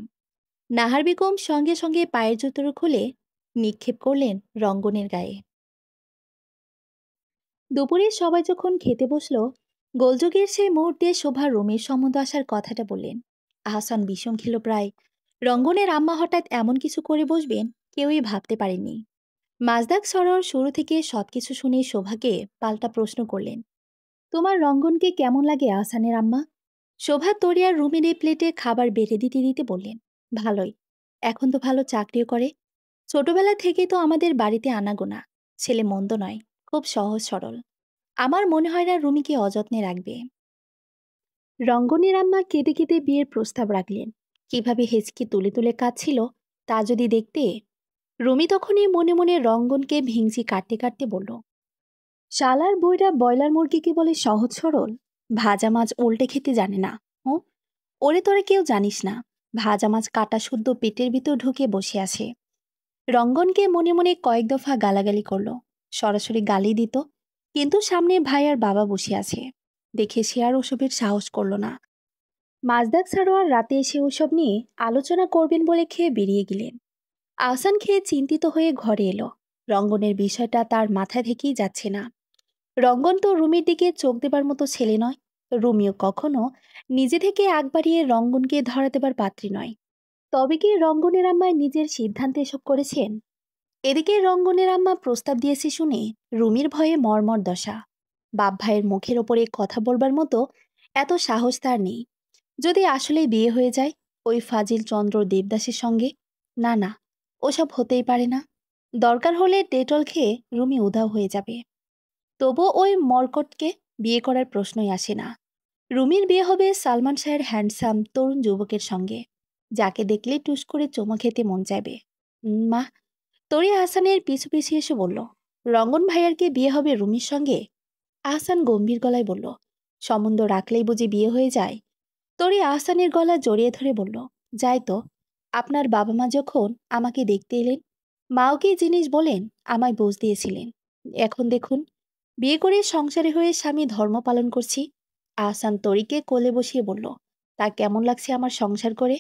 নাহার বেগম সঙ্গে সঙ্গে পায়ের জুতোর খুলে নিক্ষেপ করলেন রঙ্গনের গায়ে। দুপুরে সবাই যখন খেতে বসল, গোলযোগের সেই মুহূর্তে শোভা রুমের সম্বন্ধ আসার কথাটা বললেন। আহসান বিষম খেল প্রায়। রঙ্গনের আম্মা হঠাৎ এমন কিছু করে বসবেন, কেউই ভাবতে পারেননি। মাজদাক সরোয়ার শুরু থেকে সবকিছু শুনে শোভাকে পাল্টা প্রশ্ন করলেন, তোমার রঙ্গনকে কেমন লাগে আহসানের আম্মা? শোভা তরিয়ার রুমের এই প্লেটে খাবার বেড়ে দিতে দিতে বললেন, ভালোই। এখন তো ভালো চাকরিও করে। ছোটবেলা থেকেই তো আমাদের বাড়িতে আনাগোনা। ছেলে মন্দ নয়, খুব সহজ সরল। আমার মনে হয় না রুমিকে অযত্নে রাখবে। রঙ্গনের আম্মা কেঁদে কেঁদে বিয়ের প্রস্তাব রাখলেন। কিভাবে হেঁচকি তুলে তুলে কাঁদছিল তা যদি দেখতে। রুমি তখনই মনে মনে রঙ্গনকে ভিংচি কাটতে কাটতে বলল, শালার বইরা ব্রয়লার মুরগিকে বলে সহজ সরল, ভাজা মাছ উল্টে খেতে জানে না। ও, ওরে তোরে কেউ জানিস না। ভাজা মাছ কাটা শুদ্ধ পেটের ভিতর ঢুকে বসে আছে। রঙ্গনকে মনে মনে কয়েক দফা গালাগালি করল। সরাসরি গালি দিত, কিন্তু সামনে ভাই আর বাবা বসে আছে দেখে সে আর ওসবের সাহস করল না। মাজদাক সারোয়ার রাতে এসে ওসব নিয়ে আলোচনা করবেন বলে খেয়ে বেরিয়ে গেলেন। আহসান খেয়ে চিন্তিত হয়ে ঘরে এলো। রঙ্গনের বিষয়টা তার মাথা থেকেই যাচ্ছে না। রঙ্গন তো রুমির দিকে চোখ দেবার মতো ছেলে নয়। রুমিও কখনো নিজে থেকে আগ বাড়িয়ে রঙ্গনকে ধরা দেবার পাত্রী নয়। তবে কি রঙ্গনের আম্মায় নিজের সিদ্ধান্তে এসব করেছেন? এদিকে রঙ্গনের আম্মা প্রস্তাব দিয়েছে শুনে রুমির ভয়ে মর্মর দশা। বাপ ভাইয়ের মুখের ওপরে কথা বলবার মতো এত সাহস তার নেই। যদি আসলেই বিয়ে হয়ে যায় ওই ফাজিল চন্দ্র দেবদাসের সঙ্গে, না না, ওসব হতেই পারে না। দরকার হলে ডেটল খেয়ে রুমি উধাও হয়ে যাবে। তবু ওই মর্কটকে বিয়ে করার প্রশ্নই আসে না। রুমির বিয়ে হবে সালমান শাহের হ্যান্ডসাম তরুণ যুবকের সঙ্গে, যাকে দেখলে টুস করে চুমা খেতে মন চাইবে। মা, তরি আহসানের পিছু পিছু এসে বলল, রঙ্গন ভাইয়ারকে বিয়ে হবে রুমির সঙ্গে? আহসান গম্ভীর গলায় বলল, সম্বন্ধ রাখলেই বুঝি বিয়ে হয়ে যায়? তরি আহসানের গলা জড়িয়ে ধরে বলল, যাই তো। আপনার বাবা মা যখন আমাকে দেখতে এলেন, মাও কি জিনিস বলেন আমায় বুঝ দিয়েছিলেন। এখন দেখুন, বিয়ে করে সংসারে হয়ে স্বামী ধর্ম পালন করছি। আহসান তরিকে কোলে বসিয়ে বলল, তা কেমন লাগছে আমার সংসার করে?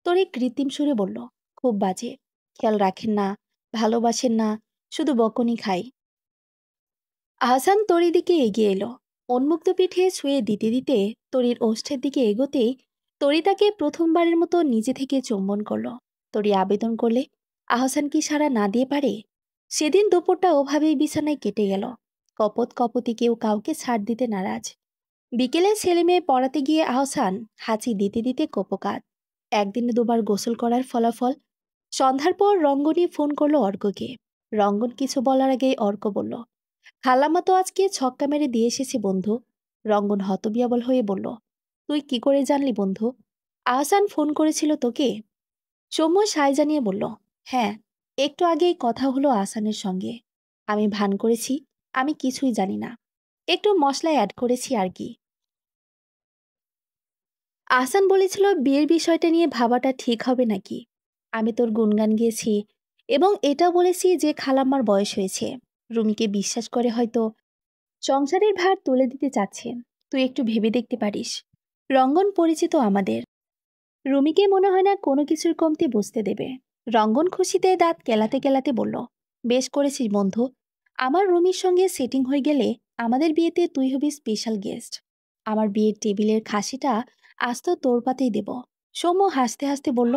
তরি কৃত্রিম সুরে বলল, খুব বাজে। খেয়াল রাখেন না, ভালোবাসেন না, শুধু বকনি খাই। আহসান তরির দিকে এগিয়ে এলো। উন্মুক্ত পিঠে ছুঁয়ে দিতে দিতে তরির ওষ্ঠের দিকে এগোতেই তরি তাকে প্রথমবারের মতো নিজে থেকে চুম্বন করলো। তরি আবেদন করলে আহসান কি সাড়া না দিয়ে পারে? সেদিন দুপুরটা ওভাবেই বিছানায় কেটে গেল। কপত কপতি কেউ কাউকে ছাড় দিতে নারাজ। বিকেলে ছেলে মেয়ে পড়াতে গিয়ে আহসান হাঁচি দিতে দিতে কোপকাত। একদিনে দুবার গোসল করার ফলাফল। সন্ধ্যার পর রঙ্গনী ফোন করলো অর্ককে। রঙ্গন কিছু বলার আগেই অর্ক বলল, খালাম্মা তো আজকে ছক্কা মেরে দিয়ে এসেছে বন্ধু। রঙ্গন হতবিয়াবল হয়ে বলল, তুই কি করে জানলি বন্ধু? আহসান ফোন করেছিল তোকে? সৌম্য সায় জানিয়ে বলল, হ্যাঁ, একটু আগেই কথা হলো আহসানের সঙ্গে। আমি ভান করেছি আমি কিছুই জানি না, একটু মশলা অ্যাড করেছি আর কি। আহসান বলেছিল বিয়ের বিষয়টা নিয়ে ভাবাটা ঠিক হবে নাকি। আমি তোর গুণগান গেয়েছি এবং এটাও বলেছি যে খালাম্মার বয়স হয়েছে, রুমিকে বিশ্বাস করে হয়তো সংসারের ভার তুলে দিতে চাচ্ছেন। তুই একটু ভেবে দেখতে পারিস। রঙ্গন পরিচিত আমাদের, রুমিকে মনে হয় না কোনো কিছুর কমতি বুঝতে দেবে। রঙ্গন খুশিতে দাঁত কেলাতে কেলাতে বলল, বেশ করেছিস বন্ধু। আমার রুমির সঙ্গে সেটিং হয়ে গেলে আমাদের বিয়েতে তুই হবি স্পেশাল গেস্ট। আমার বিয়ের টেবিলের খাসিটা আজ তো তোর পাতেই দেব। সৌম্য হাসতে হাসতে বলল,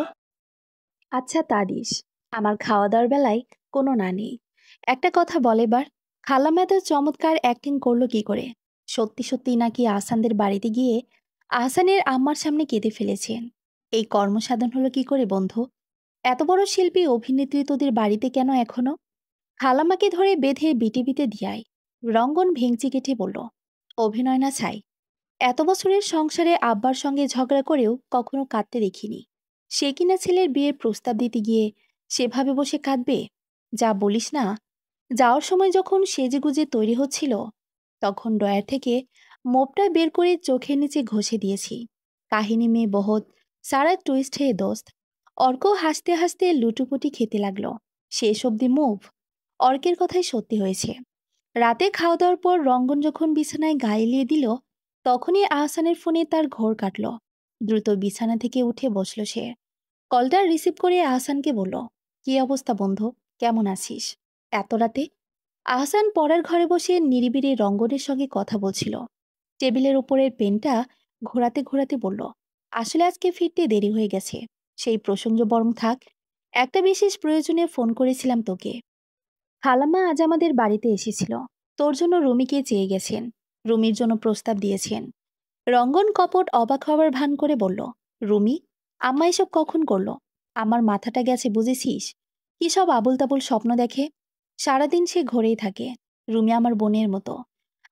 আচ্ছা তারিস, আমার খাওয়া দাওয়ার বেলায় কোনো না নেই। একটা কথা বলে এবার, খালাম্মা এত চমৎকার অ্যাক্টিং করলো কি করে? সত্যি সত্যি নাকি আহসানদের বাড়িতে গিয়ে আহসানের আম্মার সামনে কেঁদে ফেলেছেন? এই কর্মসাধন হলো কি করে বন্ধু? এত বড় শিল্পী অভিনেত্রী তোদের বাড়িতে কেন এখনো? খালাম্মাকে ধরে বেঁধে বিটিভিতে দিয়ায়। রঙ্গন ভেঙচি কেটে বলল, অভিনয় না ছাই। এত বছরের সংসারে আব্বার সঙ্গে ঝগড়া করেও কখনো কাঁদতে দেখিনি। সে কিনা ছেলের বিয়ের প্রস্তাব দিতে গিয়ে সেভাবে বসে কাঁদবে? যা বলিস না। যাওয়ার সময় যখন সেজেগুজে তৈরি হচ্ছিল, তখন ড্রয়ার থেকে মোপটা বের করে চোখের নিচে ঘষে দিয়েছি। কাহিনী মেয়ে বহুত সারা টুইস্ট হয়ে দোস্ত। অর্ক হাসতে হাসতে লুটুপুটি খেতে লাগলো। শেষ অব্দি মুভ। অর্কের কথাই সত্যি হয়েছে। রাতে খাওয়া দাওয়ার পর রঙ্গন যখন বিছানায় গায়ে এলিয়ে দিল, তখনই আহসানের ফোনে তার ঘোর কাটল। দ্রুত বিছানা থেকে উঠে বসল সে। কলটা রিসিভ করে আহসানকে বলল, কি অবস্থা বন্ধু, কেমন আছিস? এত রাতে? আহসান পড়ার ঘরে বসে নিরিবিড়ি রঙ্গনের সঙ্গে কথা বলছিল। টেবিলের উপরের পেনটা ঘোরাতে ঘোরাতে বলল, আসলে আজকে ফিরতে দেরি হয়ে গেছে। সেই প্রসঙ্গ বরং থাক। একটা বিশেষ প্রয়োজনে ফোন করেছিলাম তোকে। খালাম্মা আজ আমাদের বাড়িতে এসেছিল। তোর জন্য রুমিকে চেয়ে গেছেন। রুমির জন্য প্রস্তাব দিয়েছেন। রঙ্গন কপট অবাক হওয়ার ভান করে বলল, রুমি? আম্মা এসব কখন করলো? আমার মাথাটা গেছে বুঝেছিস? কি সব আবুল তাবুল স্বপ্ন দেখে। সারাদিন সে ঘরেই থাকে। রুমি আমার বোনের মতো।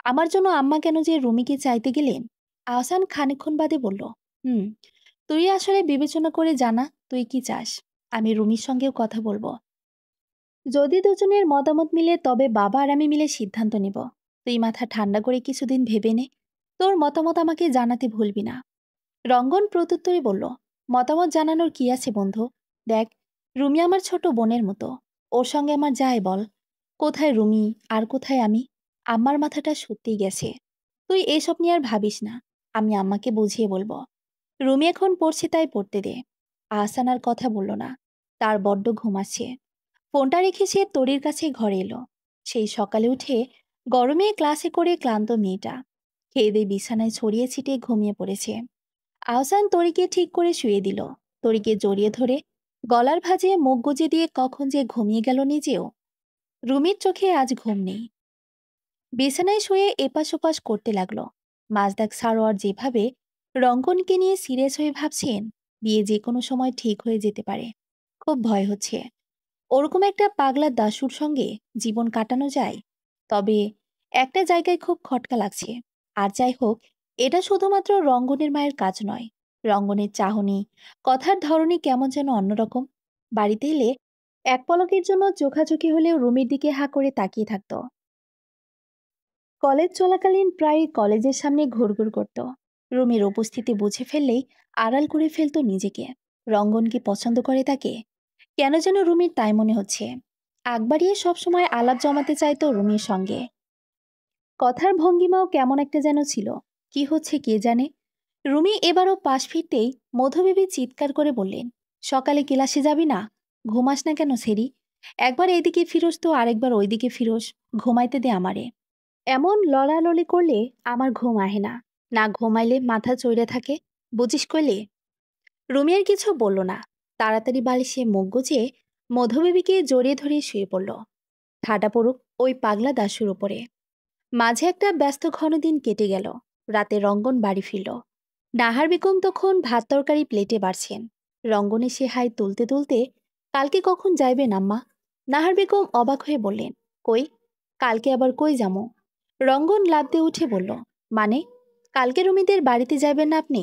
আমার জন্য আম্মা কেন যে রুমিকে চাইতে গেলেন? আহসান খানিকক্ষণ বাদে বলল, হুম, তুই আসলে বিবেচনা করে জানা তুই কি চাস। আমি রুমির সঙ্গেও কথা বলবো। যদি দুজনের মতামত মিলে তবে বাবা আর আমি মিলে সিদ্ধান্ত নেব। তুই মাথা ঠান্ডা করে কিছুদিন ভেবে নে। তোর মতামত আমাকে জানাতে ভুলবি না। রঙ্গন প্রত্যুত্তরে বলল, মতামত জানানোর কি আছে বন্ধু? দেখ, রুমি আমার ছোট বোনের মতো। ওর সঙ্গে আমার যায় বল। কোথায় রুমি আর কোথায় আমি? আম্মার মাথাটা সত্যিই গেছে। তুই এসব নিয়ে আর ভাবিস না। আমি আম্মাকে বুঝিয়ে বলবো। রুমি এখন পড়ছে তাই পড়তে দে। আহসান আর কথা বলল না। তার বড্ড ঘুম আসছে। ফোনটা রেখে সে তরির কাছে ঘরে এলো। সেই সকালে উঠে গরমে ক্লাসে করে ক্লান্ত মেয়েটা খেয়ে দিয়ে বিছানায় ছড়িয়ে ছিটিয়ে ঘুমিয়ে পড়েছে। আহসান তরিকে ঠিক করে শুয়ে দিল। তরিকে জড়িয়ে ধরে গলার ভাঁজে মুখ গুজে দিয়ে কখন যে ঘুমিয়ে গেল নিজেও। রুমির চোখে আজ ঘুম নেই। বিছানায় শুয়ে এপাশ ওপাশ করতে লাগলো। মাজদাক সারোয়ার যেভাবে রঙ্গনকে নিয়ে সিরিয়াস হয়ে ভাবছেন বিয়ে যে কোনো সময় ঠিক হয়ে যেতে পারে, খুব ভয় হচ্ছে। ওরকম একটা পাগলা দাশুর সঙ্গে জীবন কাটানো যায়? তবে একটা জায়গায় খুব খটকা লাগছে। আর যাই হোক, এটা শুধুমাত্র রঙ্গনের মায়ের কাজ নয়। রঙ্গনের চাহনি, কথার ধরনই কেমন যেন অন্যরকম। বাড়িতে এলে এক পলকের জন্য চোখাচোখি হলেও রুমের দিকে হাঁ করে তাকিয়ে থাকত। কলেজ চলাকালীন প্রায় কলেজের সামনে ঘুরঘুর করত। রুমের উপস্থিতি বুঝে ফেললেই আড়াল করে ফেলতো নিজেকে। রঙ্গন কি পছন্দ করে তাকে? কেন যেন রুমির তাই মনে হচ্ছে। আগ বাড়িয়ে সবসময় আলাপ জমাতে চাইতো রুমির সঙ্গে। কথার ভঙ্গিমাও কেমন একটা যেন ছিল। কি হচ্ছে কে জানে। রুমি এবারও পাশ ফিরতেই মধুবেবী চিৎকার করে বললেন, সকালে ক্লাসে যাবি না? ঘুমাস না কেন সেরি? একবার এইদিকে ফিরোস তো আরেকবার ওইদিকে ফিরোস। ঘুমাইতে দে আমারে। এমন ললাললি করলে আমার ঘুম আহে না। না ঘুমাইলে মাথা চইড়ে থাকে। বুঝিস কইলে? রুমি আর কিছু বলল না। তাড়াতাড়ি বালিশে মুখ গুজে মধুবেবীকে জড়িয়ে ধরে শুয়ে পড়ল। ঠাডা পড়ুক ওই পাগলা দাশুর উপরে। মাঝে একটা ব্যস্ত ঘন দিন কেটে গেল। রাতে রঙ্গন বাড়ি ফিরল। নাহার বেগম তখন ভাত তরকারি প্লেটে বাড়ছেন। রঙ্গন এসে হাই তুলতে তুলতে, কালকে কখন যাইবেন আম্মা? নাহার বেগম অবাক হয়ে বললেন, কই? কালকে আবার কই যামো? রঙ্গন লাফ দিয়ে উঠে বলল, মানে? কালকে রুমিদের বাড়িতে যাবেন না আপনি?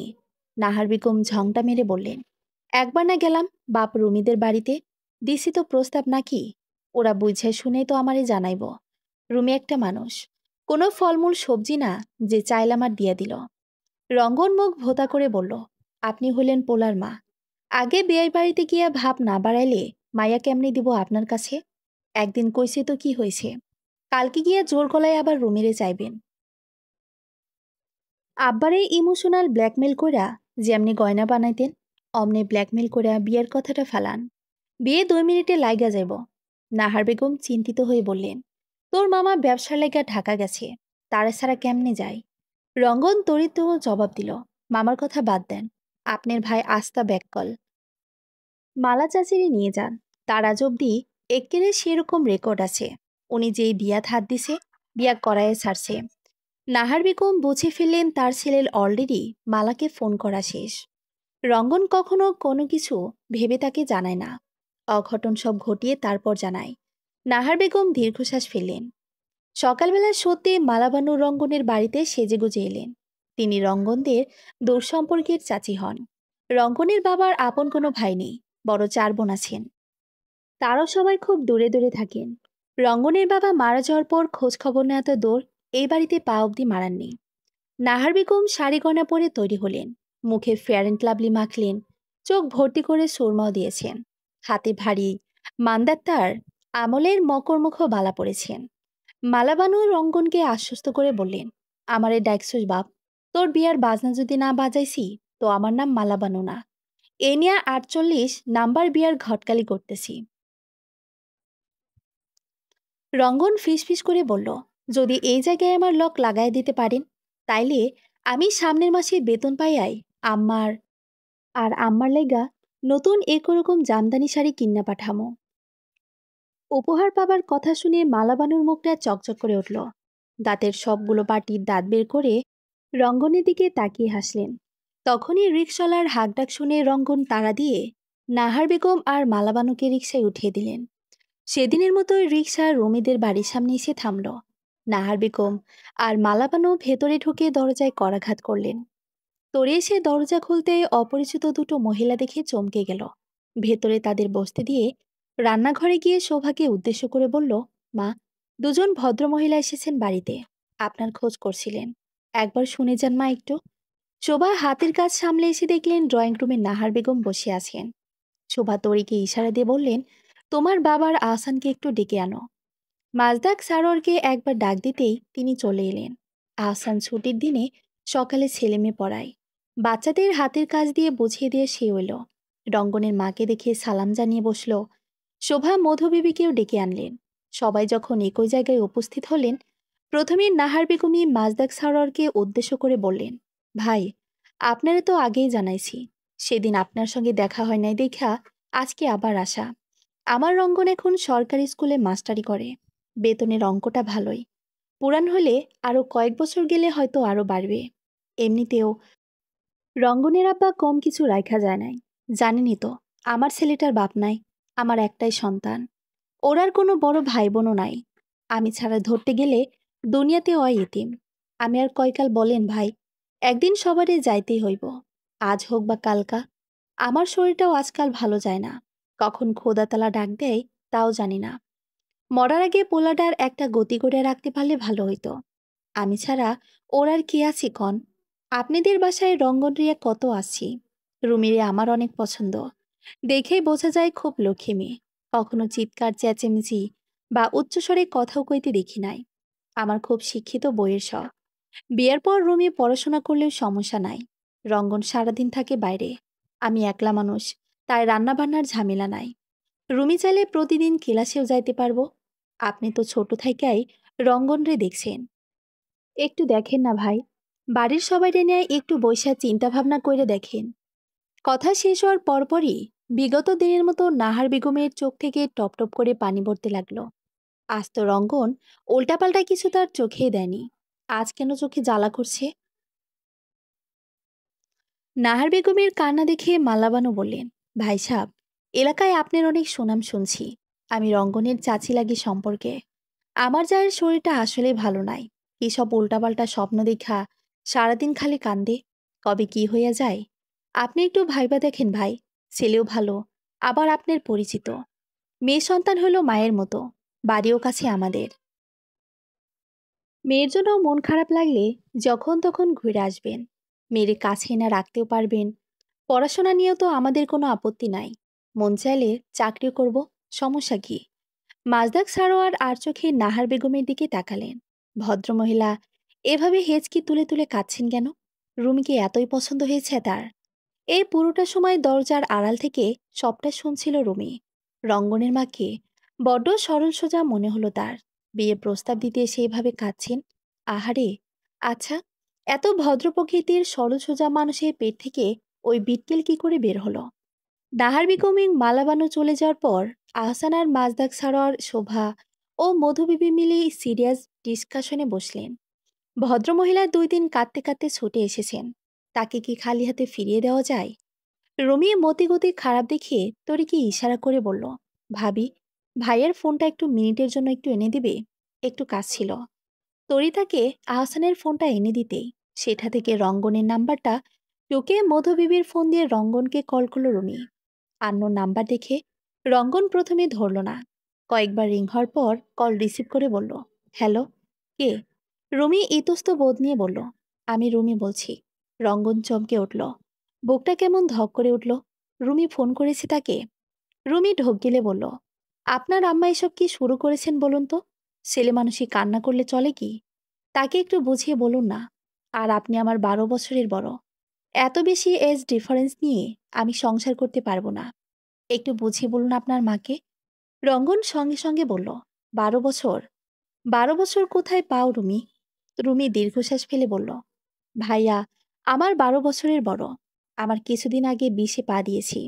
নাহার বেগম ঝংটা মেরে বললেন, একবার না গেলাম বাপ রুমিদের বাড়িতে। দিছি তো প্রস্তাব নাকি? ওরা বুঝে শুনেই তো আমারে জানাইব। রুমি একটা মানুষ, কোনো ফলমূল সবজি না যে চাইলাম আর দিয়া দিল। রঙ্গন মুখ ভোতা করে বলল, আপনি হলেন পোলার মা। আগে বেয়াই বাড়িতে গিয়া ভাব না বাড়াইলে মাইয়া কেমনে দিব আপনার কাছে? একদিন কইছে তো কি হয়েছে? কালকে গিয়া জোর গলায় আবার রুমিরে চাইবেন। আব্বারে ইমোশনাল ব্ল্যাকমেল কইরা যেমনি গয়না বানাইতেন, অমনে ব্ল্যাকমেল কইরা বিয়ের কথাটা ফালান। বিয়ে 2 মিনিটে লাইগা যাইব। নাহার বেগম চিন্তিত হয়ে বললেন, তোর মামা ব্যবসার লাইগা ঢাকা গেছে। তারা ছাড়া কেমনে যায়? রঙ্গন তড়িৎ জবাব দিল, মামার কথা বাদ দেন। আপনার ভাই আস্তা ব্যাককল। মালা চাচিরে নিয়ে যান। তার আজ অব্দি এক্কেরে সেরকম রেকর্ড আছে। উনি যেই বিয়াত হাত দিছে, বিয়া করায় ছাড়ছে। নাহার বেগম বুঝে ফেললেন তার ছেলের অলরেডি মালাকে ফোন করা শেষ। রঙ্গন কখনো কোনো কিছু ভেবে তাকে জানায় না, অঘটন সব ঘটিয়ে তারপর জানায়। নাহার বেগম দীর্ঘশ্বাস ফেললেন। সকালবেলা সত্যি মালাবানু রঙ্গনের বাড়িতে সেজেগুজে এলেন। তিনি রঙ্গনদের দূর সম্পর্কের চাচি হন। রঙ্গনের বাবার আপন কোনো ভাই নেই, বড় 4 বোন আছেন। তারাও সবাই খুব দূরে দূরে থাকেন। রঙ্গনের বাবা মারা যাওয়ার পর খোঁজ খবর নেওয়া তো দূর, এই বাড়িতে পা অব্দি মারাননি। নাহার বেগম শাড়ি গয়না পরে তৈরি হলেন, মুখে ফেয়ার অ্যান্ড লাভলি মাখলেন, চোখ ভর্তি করে সুরমাও দিয়েছেন, হাতে ভারী মান্দাত্তার আমলের মকরমুখ বালা পড়েছেন। মালাবানু রঙ্গনকে আশ্বস্ত করে বললেন, আমারে ডাকছুস বাপ, তোর বিয়ার বাজনা যদি না বাজাইছি তো আমার নাম মালাবানু না। এ নিয়ে 48 নাম্বার বিয়ার ঘটকালি করতেছি। রঙ্গন ফিসফিস করে বলল, যদি এই জায়গায় আমার লক লাগাই দিতে পারেন, তাইলে আমি সামনের মাসে বেতন পাইয়াই আম্মার আম্মার লেগা নতুন একরকম জামদানি শাড়ি কিন্না পাঠামো। উপহার পাবার কথা শুনে মালাবানুর মুখটা চকচক করে উঠল। দাঁতের সবগুলো পাটির দাঁত বের করে রঙ্গনের দিকে তাকিয়ে হাসলেন। তখনই রিকশালার হাঁকডাক শুনে রঙ্গন তাড়া দিয়ে নাহার বেগম আর মালাবানুকে রিকশায় উঠিয়ে দিলেন। সেদিনের মতোই রিকশা রমিদের বাড়ির সামনে এসে থামল। নাহার বেগম আর মালাবানু ভেতরে ঢুকে দরজায় করাঘাত করলেন। তরে এসে দরজা খুলতে অপরিচিত দুটো মহিলা দেখে চমকে গেল। ভেতরে তাদের বসতে দিয়ে রান্নাঘরে গিয়ে শোভাকে উদ্দেশ্য করে বলল, মা, দুজন ভদ্রমহিলা এসেছেন বাড়িতে, আপনার খোঁজ করছিলেন, একবার শুনে যান মা একটু। শোভা হাতের কাজ সামলে এসে দেখলেন ড্রয়িং রুমে নাহার বেগম বসে আছেন। শোভা তরিকে ইশারা দিয়ে বললেন, তোমার বাবার আহসানকে একটু ডেকে আনো। মাজদাক সারোয়ারকে একবার ডাক দিতেই তিনি চলে এলেন। আহসান ছুটির দিনে সকালে ছেলে মেয়ে পড়ায়, বাচ্চাদের হাতের কাজ দিয়ে বুঝিয়ে দিয়ে সে এলো। রঙ্গনের মাকে দেখে সালাম জানিয়ে বসল। শোভা মধুবিবিকেও ডেকে আনলেন। সবাই যখন একই জায়গায় উপস্থিত হলেন, প্রথমে নাহার বেগমই মাজদাক সারোয়ারকে উদ্দেশ্য করে বললেন, ভাই, আপনারা তো আগেই জানাইছি, সেদিন আপনার সঙ্গে দেখা হয় নাই দেখা আজকে আবার আসা। আমার রঙ্গন এখন সরকারি স্কুলে মাস্টারি করে, বেতনের অঙ্কটা ভালোই। পুরান হলে আরও কয়েক বছর গেলে হয়তো আরও বাড়বে। এমনিতেও রঙ্গনের আব্বা কম কিছু রাইখা যায় নাই। জানেনই তো, আমার ছেলেটার বাপ নাই, আমার একটাই সন্তান। ওর আর কোনো বড় ভাই বোনও নাই। আমি ছাড়া ধরতে গেলে দুনিয়াতে এতিম। আমি আর কয়কাল বলেন ভাই, একদিন সবারে যাইতেই হইব, আজ হোক বা কালকা। আমার শরীরটাও আজকাল ভালো যায় না, কখন খোদাতালা ডাক দেয় তাও জানি না। মরার আগে পোলাটার একটা গতি করে রাখতে পারলে ভালো হইতো। আমি ছাড়া ওর আর কে আছি কন? আপনাদের বাসায় রঙ্গন রিয়া কত আছি। রুমিরে আমার অনেক পছন্দ, দেখেই বোঝা যায় খুব লক্ষ্মী মেয়ে। কখনো চিৎকার চেঁচেমেচি বা উচ্চস্বরে কথাও কইতে দেখি নাই। আমার খুব শিক্ষিত বইয়ের শখ। বিয়ের পর রুমি পড়াশোনা করলেও সমস্যা নাই। রঙ্গন সারাদিন থাকে বাইরে, আমি একলা মানুষ, তাই রান্নাবান্নার ঝামেলা নাই। রুমি চাইলে প্রতিদিন ক্লাসেও যাইতে পারবো। আপনি তো ছোট থাইকাই রঙ্গনরে দেখছেন, একটু দেখেন না ভাই, বাড়ির সবাইরে নিয়ে একটু বইসা চিন্তা ভাবনা করে দেখেন। কথা শেষ হওয়ার পরপরই বিগত দিনের মতো নাহার বেগমের চোখ থেকে টপ টপ করে পানি পড়তে লাগলো। আজ তো রঙ্গন উল্টাপাল্টা কিছু তার চোখেই দেয়নি, আজ কেন চোখে জ্বালা করছে। নাহার বেগমের কান্না দেখে মাল্লাবানু বললেন, ভাই সাব, এলাকায় আপনার অনেক সুনাম শুনছি। আমি রঙ্গনের চাচি লাগি সম্পর্কে। আমার যায়ের শরীরটা আসলেই ভালো নাই, এসব উল্টাপাল্টা স্বপ্ন দেখা সারাদিন খালি কান্দে, কবে কি হইয়া যায়। আপনি একটু ভাইবা দেখেন ভাই, ছেলেও ভালো, আবার আপনার পরিচিত। মেয়ে সন্তান হলো মায়ের মতো, বাড়িও কাছে আমাদের। মেয়ের জন্য মন খারাপ লাগলে যখন তখন ঘুরে আসবেন, মেয়ের কাছে না রাখতেও পারবেন। পড়াশোনা নিয়েও তো আমাদের কোনো আপত্তি নাই, মন চাইলে চাকরিও করব, সমস্যা কি। মাজদাক সারোয়ার আর চোখে নাহার বেগমের দিকে তাকালেন। ভদ্রমহিলা এভাবে হেঁচকি তুলে তুলে কাঁদছেন কেন? রুমিকে এতই পছন্দ হয়েছে তার? এই পুরোটা সময় দরজার আড়াল থেকে সবটা শুনছিল রুমি। রঙ্গনের মাকে বড্ড সরল সোজা মনে হলো তার। বিয়ের প্রস্তাব দিতে এসে এভাবে কাঁদছেন। আহারে, আচ্ছা, এত ভদ্র প্রকৃতির সরল সোজা মানুষের পেট থেকে ওই বিটকেল কি করে বের হলো? নাহার বেগম মালাবানু চলে যাওয়ার পর আহসান আর মাজদাক সারোয়ার, শোভা ও মধুবিবি মিলে সিরিয়াস ডিসকাশনে বসলেন। ভদ্রমহিলা 2 দিন কাঁদতে কাঁদতে ছুটে এসেছেন। তাকে কি খালি হাতে ফিরিয়ে দেওয়া যায়? রুমি মতিগতি খারাপ দেখে তরিকে ইশারা করে বলল, ভাবি, ভাইয়ের ফোনটা একটু মিনিটের জন্য একটু এনে দিবে, একটু কাজ ছিল। তরি তাকে আহসানের ফোনটা এনে দিতেই সেটা থেকে রঙ্গনের নাম্বারটা টুকে মধুবিবির ফোন দিয়ে রঙ্গনকে কল করল রুমি। আন্নোর নাম্বার দেখে রঙ্গন প্রথমে ধরল না। কয়েকবার রিং হওয়ার পর কল রিসিভ করে বলল, হ্যালো, কে? রুমি ইতস্ত বোধ নিয়ে বলল, আমি রুমি বলছি। রঙ্গন চমকে উঠল। বুকটা কেমন ধক করে উঠল। রুমি ফোন করেছে তাকে? রুমি ঢোক গিলে বলল, আপনার আম্মা এসব কি শুরু করেছেন বলুন তো? ছেলে মানুষই কান্না করলে চলে কি? তাকে একটু বুঝিয়ে বলুন না। আর আপনি আমার 12 বছরের বড়। এত বেশি এজ ডিফারেন্স নিয়ে আমি সংসার করতে পারবো না। একটু বুঝিয়ে বলুন আপনার মাকে। রঙ্গন সঙ্গে সঙ্গে বলল, 12 বছর? 12 বছর কোথায় পাও রুমি? রুমি দীর্ঘশ্বাস ফেলে বলল, ভাইয়া আমার 12 বছরের বড়। আমার কিছুদিন আগে 20-এ পা দিয়েছি।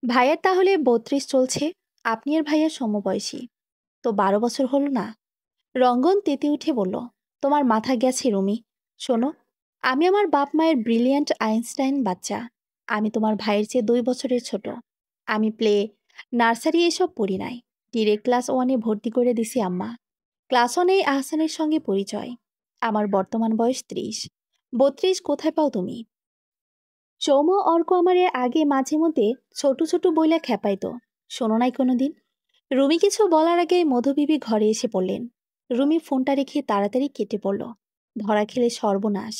ভাইয়ার তাহলে 32 চলছে। আপনি এর ভাইয়ার সমবয়সী। তো 12 বছর হলো না? রঙ্গন তেতে উঠে বলল, তোমার মাথা গেছে রুমি। শোনো, আমি আমার বাপ মায়ের ব্রিলিয়ান্ট আইনস্টাইন বাচ্চা। আমি তোমার ভাইয়ের চেয়ে 2 বছরের ছোট। আমি প্লে, নার্সারি এসব পড়ি নাই। ডিরেক্ট ক্লাস 1-এ ভর্তি করে দিছি আম্মা। ক্লাস 1-এই আহসানের সঙ্গে পরিচয়। আমার বর্তমান বয়স 30। 32 কোথায় পাও তুমি? সৌম অর্ক আমারে আগে মাঝে মধ্যে ছোট ছোট বইলা খেপাইতো। শোনো নাই কোনোদিন? রুমি কিছু বলার আগে মধুবিবি ঘরে এসে পড়লেন। রুমি ফোনটা রেখে তাড়াতাড়ি কেটে পড়ল। ধরা খেলে সর্বনাশ।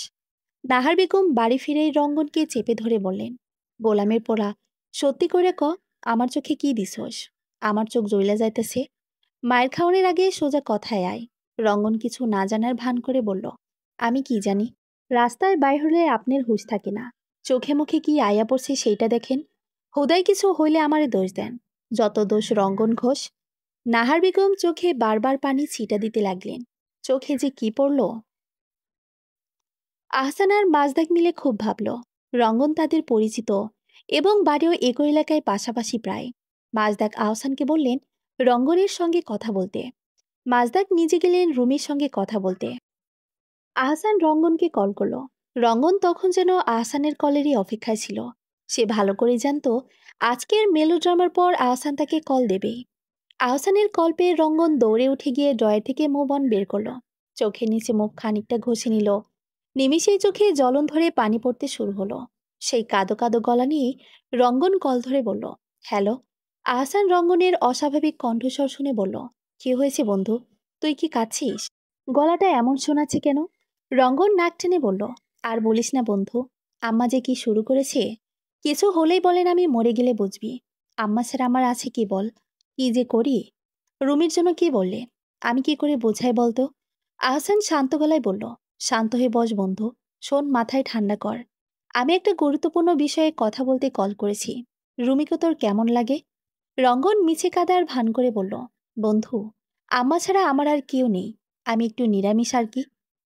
নাহার বেগম বাড়ি ফিরেই রঙ্গনকে চেপে ধরে বললেন, গোলামের পোড়া, সত্যি করে ক, আমার চোখে কি দিছস? আমার চোখ জ্বইলা যাইতেছে। মায়ের খাওয়ানোর আগে সোজা কথায় আয়। রঙ্গন কিছু না জানার ভান করে বলল, আমি কি জানি? রাস্তায় বাইর হলে আপনার হুঁশ থাকে না। চোখে মুখে কি আয়া পড়ছে সেইটা দেখেন। হুদাই কিছু হইলে আমারে দোষ দেন। যত দোষ রঙ্গন ঘোষ। নাহার বেগম চোখে বারবার পানি ছিটা দিতে লাগলেন। চোখে যে কি পড়ল! আহসান আর মাজদাক মিলে খুব ভাবল। রঙ্গন তাদের পরিচিত এবং বাড়িও একই এলাকায় পাশাপাশি প্রায়। মাজদাক আহসানকে বললেন রঙ্গনের সঙ্গে কথা বলতে। মাজদাক নিজে গেলেন রুমির সঙ্গে কথা বলতে। আহসান রঙ্গনকে কল করল। রঙ্গন তখন যেন আহসানের কলেরই অপেক্ষায় ছিল। সে ভালো করে জানতো আজকের মেলোড্রামার পর আহসান তাকে কল দেবেই। আহসানের কল পেয়ে রঙ্গন দৌড়ে উঠে গিয়ে ড্রয়ার থেকে মুভঅন বের করলো। চোখের নিচে মুখ খানিকটা ঘষে নিল। নিমিষেই চোখে জ্বলন ধরে পানি পড়তে শুরু হলো। সেই কাদো কাদো গলা নিয়ে রঙ্গন কল ধরে বলল, হ্যালো। আহসান রঙ্গনের অস্বাভাবিক কণ্ঠস্বর শুনে বলল, কি হয়েছে বন্ধু? তুই কি কাঁদছিস? গলাটা এমন শোনাচ্ছে কেন? রঙ্গন নাক টেনে বলল, আর বলিস না বন্ধু। আম্মা যে কি শুরু করেছে! কিছু হলেই বলেন আমি মরে গেলে বুঝবি। আম্মা ছাড়া আমার আছে কি বল? কি যে করি! রুমির জন্য কি বললে? আমি কি করে বোঝাই বলতো? আহসান শান্ত গলায় বলল, শান্ত হয়ে বস বন্ধু। শোন, মাথায় ঠান্ডা কর। আমি একটা গুরুত্বপূর্ণ বিষয়ে কথা বলতে কল করেছি। রুমিকে তোর কেমন লাগে? রঙ্গন মিছে কাদার ভান করে বলল, বন্ধু, আম্মা ছাড়া আমার আর কেউ নেই। আমি একটু নিরামিষ আর কি।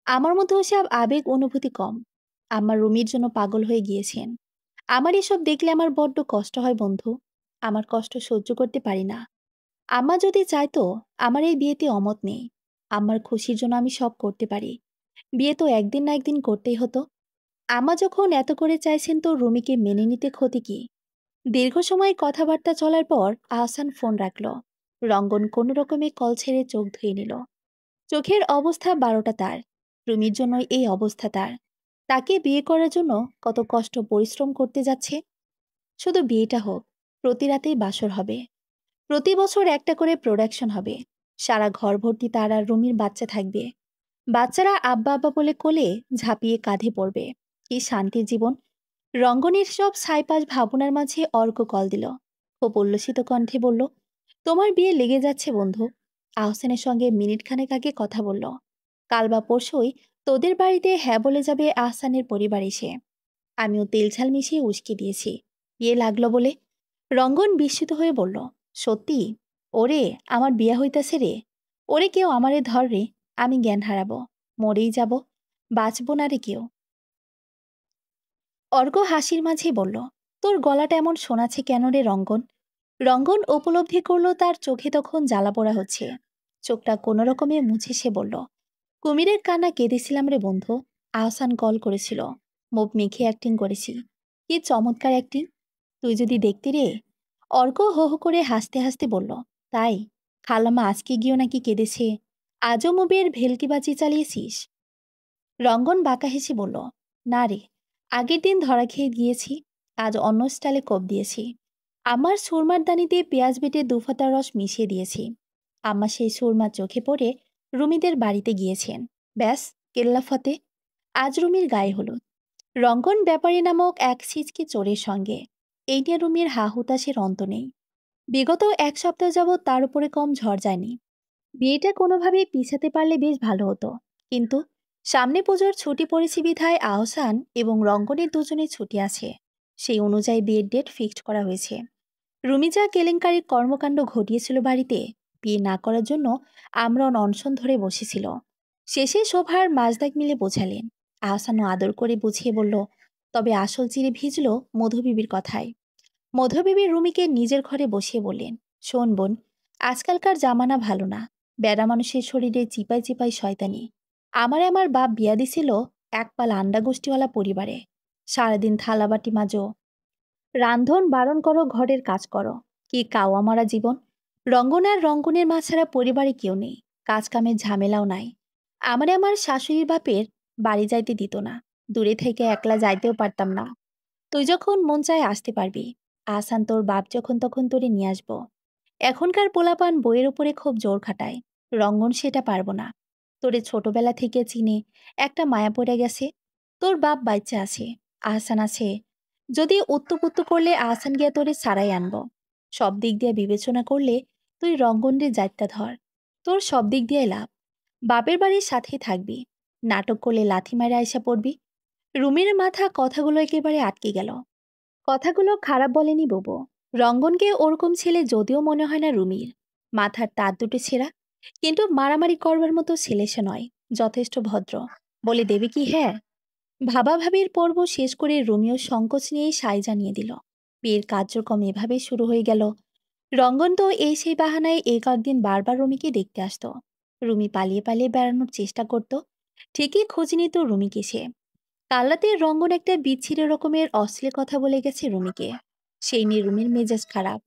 আমার মধ্যে ওসব আবেগ অনুভূতি কম। আমার রুমির জন্য পাগল হয়ে গিয়েছেন। আমার এসব দেখলে আমার বড্ড কষ্ট হয় বন্ধু। আমার কষ্ট সহ্য করতে পারি না। আম্মা যদি চাইতো আমার এই বিয়েতে অমত নেই। আম্মার খুশির জন্য আমি সব করতে পারি। বিয়ে তো একদিন না একদিন করতেই হতো। আম্মা যখন এত করে চাইছেন তো রুমিকে মেনে নিতে ক্ষতি কি? দীর্ঘ সময় কথাবার্তা চলার পর আহসান ফোন রাখল। রঙ্গন কোনো রকমে কল ছেড়ে চোখ ধুয়ে নিল। চোখের অবস্থা 12টা তার। রুমির জন্য এই অবস্থা তার। তাকে বিয়ে করার জন্য কত কষ্ট পরিশ্রম করতে যাচ্ছে। শুধু বিয়েটা হোক, প্রতি রাতেই বাসর হবে। প্রতি বছর একটা করে প্রোডাকশন হবে। সারা ঘর ভর্তি তার আর রুমির বাচ্চা থাকবে। বাচ্চারা আব্বা আব্বা বলে কোলে ঝাঁপিয়ে কাঁধে পড়বে। কি শান্তির জীবন! রঙ্গনের সব ছাইপাশ ভাবনার মাঝে অর্ক কল দিল। খুব উল্লসিত কণ্ঠে বলল, তোমার বিয়ে লেগে যাচ্ছে বন্ধু। আহসানের সঙ্গে মিনিট খানেক আগে কথা বলল। কাল বা পরশুই তোদের বাড়িতে হ্যাঁ বলে যাবে আহসানের পরিবার এসে। আমিও তেল ঝাল মিশিয়ে উস্কে দিয়েছি বিয়ে লাগলো বলে। রঙ্গন বিস্মিত হয়ে বলল, সত্যি? ওরে, আমার বিয়া হইতাছে রে। ওরে, কেউ আমারে ধর রে। আমি জ্ঞান হারাবো, মরেই যাব, বাঁচব না রে কেউ। অর্ক হাসির মাঝে বলল, তোর গলাটা এমন শোনাচ্ছে কেন রে রঙ্গন? রঙ্গন উপলব্ধি করলো তার চোখে তখন জ্বালা পোড়া হচ্ছে। চোখটা কোনো রকমে মুছে সে বলল, কুমিরের কান্না কেঁদেছিলাম রে বন্ধু। আহসান কল করেছিল, মুখ মেখে অ্যাক্টিং করেছি। কি চমৎকার অ্যাক্টিং! তুই যদি দেখতি রে। অর্ক হো হো করে হাসতে হাসতে বলল, তাই? খালাম্মা আজকে গিয়েও নাকি কেঁদেছে? আজও মুভির ভেলকিবাজি চালিয়েছিস? রঙ্গন বাঁকা হেসে বলল, না রে, আগের দিন ধরা খেয়ে গিয়েছি, আজ অন্য স্টাইলে কোপ দিয়েছি। আমার সুরমার দানি দিয়ে পেঁয়াজ বেটে দুফাতার রস মিশিয়ে দিয়েছি। আম্মা সেই সুরমার চোখে পড়ে রুমিদের বাড়িতে গিয়েছেন। ব্যাস, কেল্লা ফতে। আজ রুমির গায়ে হলুদ। রঙ্গন ব্যাপারী নামক এক ছিচকে চোরের সঙ্গে। এই নিয়ে রুমির হা হুতাশের অন্ত নেই। বিগত এক সপ্তাহ যাবৎ তার উপরে কম ঝড় যায়নি। বিয়েটা কোনোভাবেই পিছাতে পারলে বেশ ভালো হতো, কিন্তু সামনে পুজোর ছুটি পড়েছে বিধায় আহসান এবং রঙ্গনের দুজনে ছুটি আছে। সেই অনুযায়ী বিয়ের ডেট ফিক্সড করা হয়েছে। রুমি যা কেলেঙ্কারির কর্মকাণ্ড ঘটিয়েছিল বাড়িতে, বিয়ে না করার জন্য আমরণ অনশন ধরে বসেছিল। শেষে শোভার মাজদাক মিলে বোঝালেন। আহসানও আদর করে বুঝিয়ে বলল, তবে আসল চিরে ভিজল মধুবিবির কথায়। মধুবিবি রুমিকে নিজের ঘরে বসিয়ে বললেন, শোন বোন, আজকালকার জামানা ভালো না। বেড়া মানুষের শরীরে চিপাই চিপাই শয়তানি। আমার বাপ বিয়া দিছিল এক পাল আন্ডা গোষ্ঠীওয়ালা পরিবারে। সারাদিন থালাবাটি মাজো, রান্ধন বারণ করো, ঘরের কাজ করো। কি কাওয়া মারা জীবন! রঙ্গন আর রঙ্গনের মা ছাড়া পরিবারে কেউ নেই, কাজ কামের ঝামেলাও নাই। আমার শাশুড়ির বাপের বাড়ি যাইতে দিত না, দূরে থেকে একলা যাইতেও পারতাম না। তুই যখন মন চায় আসতে পারবি, আসান তোর বাপ যখন তখন তোরে নিয়ে আসবো। এখনকার পোলাপান বইয়ের উপরে খুব জোর খাটায়, রঙ্গন সেটা পারবো না। তোরে ছোটবেলা থেকে চিনে একটা মায়া পড়ে গেছে। তোর বাপ বাচ্চা আছে, আহসান আছে। যদি উত্তুপুত্তু করলে আহসান গিয়া তোরে সারাই আনবো। সব দিক দিয়ে বিবেচনা করলে তুই রঙ্গনরে যাইত্যা ধর, তোর সব দিক দিয়ে লাভ। বাপের বাড়ির সাথেই থাকবি, নাটক করলে লাথি মারে আয়সা পড়বি। রুমির মাথা কথাগুলো একেবারে আটকে গেল। কথাগুলো খারাপ বলেনি বুবু, রঙ্গনকে ওরকম ছেলে যদিও মনে হয় না রুমির। মাথার তার দুটো ছেঁড়া, কিন্তু মারামারি করবার মতো ছেলে সে নয়, যথেষ্ট ভদ্র। বলে দেবে কি হ্যাঁ? ভাবাভাবির পর্ব শেষ করে রোমিও সংকোচ নিয়েই সায় জানিয়ে দিল। বিয়ের কার্যক্রম এভাবেই শুরু হয়ে গেল। রঙ্গন তো এই সেই বাহানায় এই কয়েকদিন বারবার রুমিকে দেখতে আসতো। রুমি পালিয়ে পালিয়ে বেড়ানোর চেষ্টা করত, ঠিকই খোঁজ নিত রুমিকে সে। কাল রাতে রঙ্গন একটা বিচ্ছিরি রকমের অশ্লীল কথা বলে গেছে রুমিকে। সেই নিয়ে রুমির মেজাজ খারাপ।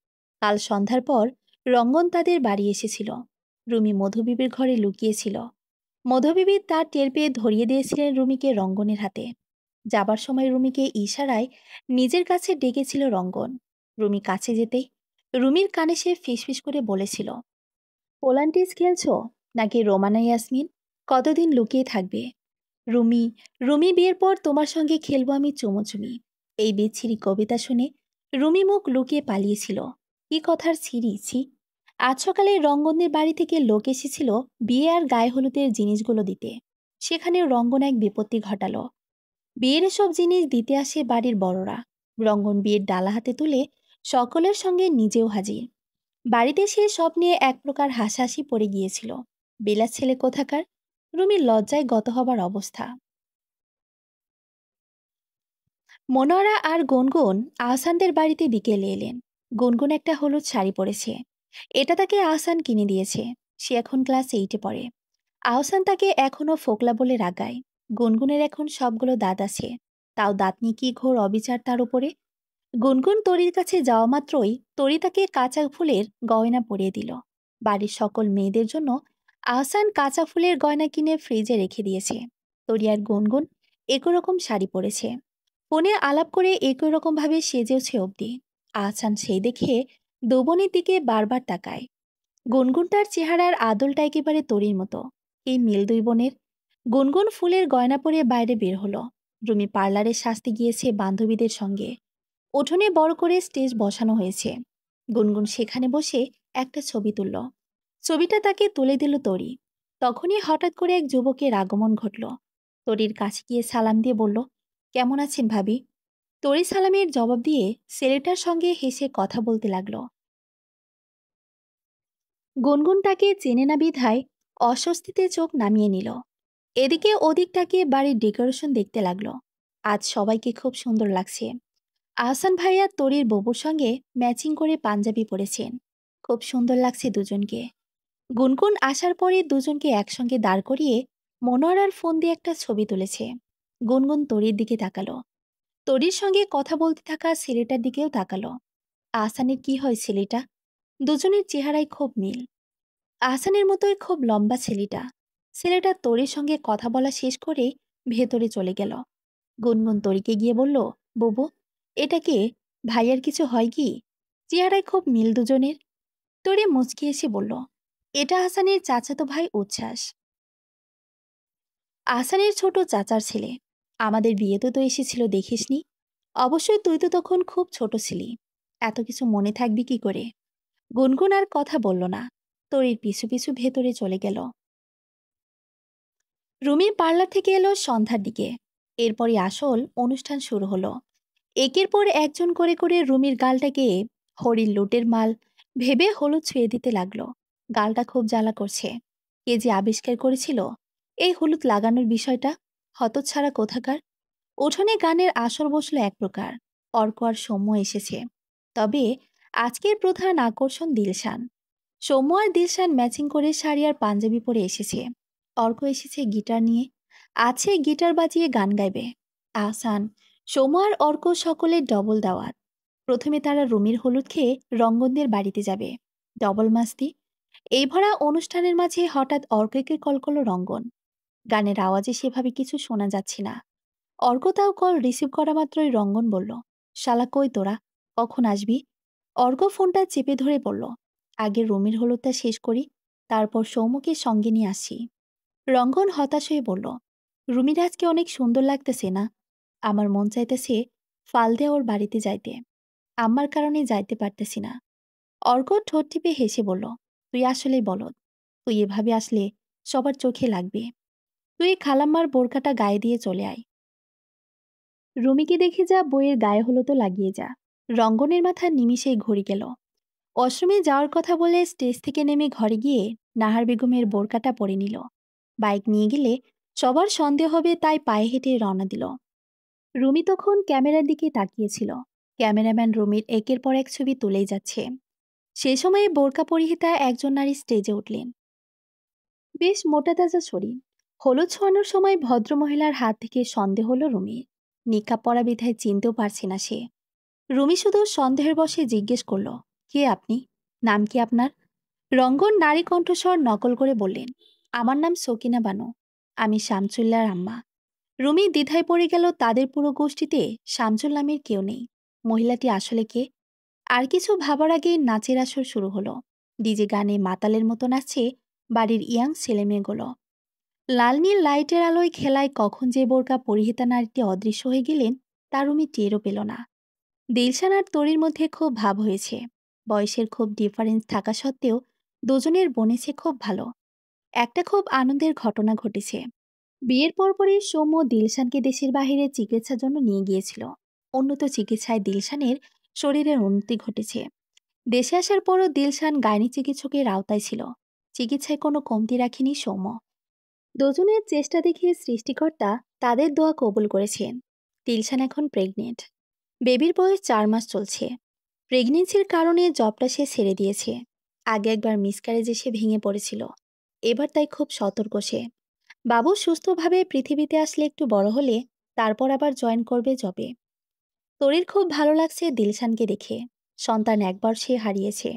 কাল সন্ধ্যার পর রঙ্গন তাদের বাড়ি এসেছিল। রুমি মধুবিবির ঘরে লুকিয়েছিল। মধুবিবি তার টের পেয়ে ধরিয়ে দিয়েছিলেন রুমিকে রঙ্গনের হাতে। যাবার সময় রুমিকে ইশারায় নিজের কাছে ডেকেছিল রঙ্গন। রুমি কাছে যেতেই রুমির কানে সে ফিসফিস করে বলেছিল, পোলান্টিস খেলছো নাকি রোমানা ইয়াসমিন? কতদিন লুকিয়ে থাকবে? রুমি, রুমি বিয়ের পর তোমার সঙ্গে খেলবো আমি চুমোচুমি। এই বিচ্ছিরি কবিতা শুনে রুমি মুখ লুকিয়ে পালিয়েছিল। কি কথার ছিরি ছি! আজ সকালে রঙ্গনের বাড়ি থেকে লোক এসেছিল বিয়ে আর গায়ে হলুদের জিনিসগুলো দিতে। সেখানে রঙ্গন এক বিপত্তি ঘটালো। বিয়ের সব জিনিস দিতে আসে বাড়ির বড়রা। রঙ্গন বিয়ের ডালা হাতে তুলে সকলের সঙ্গে নিজেও হাজির। বাড়িতে সে সব নিয়ে এক প্রকার হাসাহাসি পড়ে গিয়েছিল। বেলা ছেলে কোথাকার! রুমির লজ্জায় গত হবার অবস্থা। মনোয়ারা আর গুনগুন আহসানদের বাড়িতে বিকেলে এলেন। গুনগুন একটা হলুদ শাড়ি পরেছে। এটা তাকে আহসান কিনে দিয়েছে। সে এখন ক্লাস 8-এ পড়ে। আহসান তাকে এখনও ফোকলা বলে রাগায়। গুনগুনের এখন সবগুলো দাঁত আছে, তাও দাঁত নিয়ে কি ঘোর অবিচার তার উপরে। গুনগুন তরির কাছে যাওয়া মাত্রই তরি তাকে কাঁচা ফুলের গয়না পরিয়ে দিল। বাড়ির সকল মেয়েদের জন্য আহসান কাঁচা ফুলের গয়না কিনে ফ্রিজে রেখে দিয়েছে। তরি আর গুনগুন একই রকম শাড়ি পরেছে। ফোনে আলাপ করে একই রকমভাবে সেজেওছে অবধি। আহসান সেই দেখে দোবনের দিকে বারবার তাকায়। গুনগুন তার চেহারার আদলটা একেবারে তরির মতো। এই মিল দুই বোনের। গুনগুন ফুলের গয়না পরে বাইরে বের হলো। রুমি পার্লারে সাজতে গিয়েছে বান্ধবীদের সঙ্গে। উঠোনে বড় করে স্টেজ বসানো হয়েছে। গুনগুন সেখানে বসে একটা ছবি তুলল। ছবিটা তাকে তুলে দিল তরি। তখনই হঠাৎ করে এক যুবকের আগমন ঘটল। তরির কাছে গিয়ে সালাম দিয়ে বলল, কেমন আছেন ভাবি? তরি সালামের জবাব দিয়ে ছেলেটার সঙ্গে হেসে কথা বলতে লাগলো। গুনগুন তাকে চেনে না বিধায় অস্বস্তিতে চোখ নামিয়ে নিল। এদিকে ওদিক তাকিয়ে বাড়ির ডেকোরেশন দেখতে লাগলো। আজ সবাইকে খুব সুন্দর লাগছে। আহসান ভাইয়া তরির ববুর সঙ্গে ম্যাচিং করে পাঞ্জাবি পরেছেন। খুব সুন্দর লাগছে দুজনকে। গুনগুন আসার পরে দুজনকে একসঙ্গে দাঁড় করিয়ে মনোয়ারার ফোন দিয়ে একটা ছবি তুলেছে। গুনগুন তরির দিকে তাকালো। তরির সঙ্গে কথা বলতে থাকা ছেলেটার দিকেও তাকালো। আহসানের কি হয় ছেলেটা? দুজনের চেহারায় খুব মিল। আহসানের মতোই খুব লম্বা ছেলেটা। ছেলেটা তরির সঙ্গে কথা বলা শেষ করে ভেতরে চলে গেল। গুনগুন তরিকে গিয়ে বলল, বুবু, এটা কে? ভাইয়ার কিছু হয় কি? চেহারায় খুব মিল দুজনের। তরি মুচকি এসে বলল, এটা আহসানের চাচাতো ভাই উচ্ছ্বাস। আহসানের ছোট চাচার ছেলে। আমাদের বিয়েতে তো এসেছিল, দেখিসনি? অবশ্যই তুই তো তখন খুব ছোট ছিলি। এত কিছু মনে থাকবি কি করে? গুনগুন আর কথা বলল না। তরির পিছু পিছু ভেতরে চলে গেল। রুমি পার্লার থেকে এলো সন্ধ্যার দিকে। এরপরই আসল অনুষ্ঠান শুরু হলো। একের পর একজন করে করে রুমির গালটাকে হরির লুটের মাল ভেবে হলুদ ছুঁয়ে দিতে লাগলো। গালটা খুব জ্বালা করছে। কে যে আবিষ্কার করেছিল এই হলুদ লাগানোর বিষয়টা? হতচ্ছাড়া কোথাকার। উঠোনে গানের আসর বসলো এক প্রকার। অর্ক আর সৌম্য এসেছে। তবে আজকের প্রধান আকর্ষণ দিলশান। সৌম্য আর দিলশান ম্যাচিং করে শাড়ি আর পাঞ্জাবি পরে এসেছে। অর্ক এসেছে গিটার নিয়ে। আছে গিটার বাজিয়ে গান গাইবে। আহসান, সৌম্য আর অর্ক সকলের ডবল দাওয়াত। প্রথমে তারা রুমির হলুদ খেয়ে রঙ্গনদের বাড়িতে যাবে। ডবল মাস্তি। এই ভরা অনুষ্ঠানের মাঝে হঠাৎ অর্ককে কল করল রঙ্গন। গানের আওয়াজে সেভাবে কিছু শোনা যাচ্ছে না। অর্ক তাও কল রিসিভ করা মাত্রই রঙ্গন বলল, শালা কই তোরা, কখন আসবি? অর্ক ফোনটা চেপে ধরে বলল, আগে রুমির হলুদটা শেষ করি, তারপর সৌম্যকে সঙ্গে নিয়ে আসি। রঙ্গন হতাশ হয়ে বলল, রুমির আজকে অনেক সুন্দর লাগতেছে না? আমার মন চাইতেছে ফাল দিয়ে ওর বাড়িতে যাইতে। আম্মার কারণে যাইতে পারতেছি না। অর্ক ঠোঁট টিপে হেসে বলল, তুই আসলেই বলদ। তুই এভাবে আসলে সবার চোখে লাগবে। তুই খালাম্মার বোরকাটা গায়ে দিয়ে চলে আয়। রুমিকে দেখে যা, বইয়ের গায়ে হলো তো লাগিয়ে যা। রঙ্গনের মাথা নিমিষেই ঘুরে গেল। অশ্রমে যাওয়ার কথা বলে স্টেজ থেকে নেমে ঘরে গিয়ে নাহার বেগমের বোরকাটা পরে নিল। বাইক নিয়ে গেলে সবার সন্দেহ হবে, তাই পায়ে হেঁটে রওনা দিল। রুমি তখন ক্যামেরার দিকে তাকিয়েছিল। ক্যামেরাম্যান রুমির একের পর এক ছবি তুলেই যাচ্ছে। সে সময়ে বোরকা পরিহিতা একজন নারী স্টেজে উঠলেন। বেশ মোটা তাজা শরীর। হলুদ ছোঁয়ানোর সময় ভদ্রমহিলার হাত থেকে সন্দেহ হলো রুমির। নিকাব পরা বিধায় চিনতেও পারছে না সে। রুমি শুধু সন্দেহের বশে জিজ্ঞেস করল, কে আপনি? নাম কি আপনার? রঙ্গন নারী কণ্ঠস্বর নকল করে বললেন, আমার নাম সকিনা বানু। আমি শামচুল্লার আম্মা। রুমি দ্বিধায় পড়ে গেল, তাদের পুরো গোষ্ঠীতে শামচুল নামের কেউ নেই। মহিলাটি আসলে কে? আর কিছু ভাবার আগে নাচের আসর শুরু হলো। ডিজে গানে মাতালের মতো নাচছে বাড়ির ইয়াং ছেলেমেয়েগুলো। লাল নীল লাইটের আলোয় খেলায় কখন যে বোরকা পরিহিতা নারীটি অদৃশ্য হয়ে গেলেন তা রুমি টেরও পেল না। দিলশান আর তরির মধ্যে খুব ভাব হয়েছে। বয়সের খুব ডিফারেন্স থাকা সত্ত্বেও দুজনের বনেছে খুব ভালো। একটা খুব আনন্দের ঘটনা ঘটেছে। বিয়ের পরপরই সৌম্য দিলশানকে দেশের বাইরে চিকিৎসার জন্য নিয়ে গিয়েছিল। উন্নত চিকিৎসায় দিলশানের শরীরের উন্নতি ঘটেছে। দেশে আসার পরও দিলশান গাইনি চিকিৎসকের আওতায় ছিল। চিকিৎসায় কোনো কমতি রাখেনি সৌম্য। দুজনের চেষ্টা দেখে সৃষ্টিকর্তা তাদের দোয়া কবুল করেছেন। দিলশান এখন প্রেগনেন্ট। বেবির বয়স 4 মাস চলছে। প্রেগনেন্সির কারণে জবটা সে ছেড়ে দিয়েছে। আগে একবার মিসক্যারেজ এসে ভেঙে পড়েছিল। এবার তাই খুব সতর্ক সে। বাবু সুস্থভাবে পৃথিবীতে আসলে, একটু বড় হলে তারপর আবার জয়েন করবে জবে। তরির খুব ভালো লাগছে দিলশানকে দেখে। সন্তান একবার সে হারিয়েছে,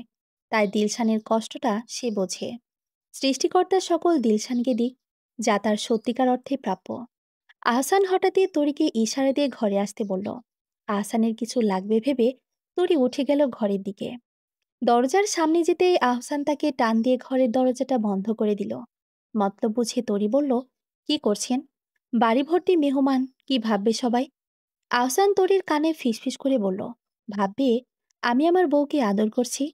তাই দিলশানের কষ্টটা সে বোঝে। সৃষ্টিকর্তা সকল দিলশানকে দিক, যা তার সত্যিকার অর্থে প্রাপ্য। আহসান হঠাৎই তরিকে ইশারা দিয়ে ঘরে আসতে বলল। আহসানের কিছু লাগবে ভেবে তরি উঠে গেল ঘরের দিকে। দরজার সামনে যেতেই আহসান তাকে টান দিয়ে ঘরের দরজাটা বন্ধ করে দিল। মতলব বুঝে তরি বলল, কি করছেন? বাড়ি ভর্তি মেহমান, কি ভাববে সবাই? আহসান তরির কানে ফিসফিস করে বলল, ভাববে আমি আমার বউকে আদর করছি।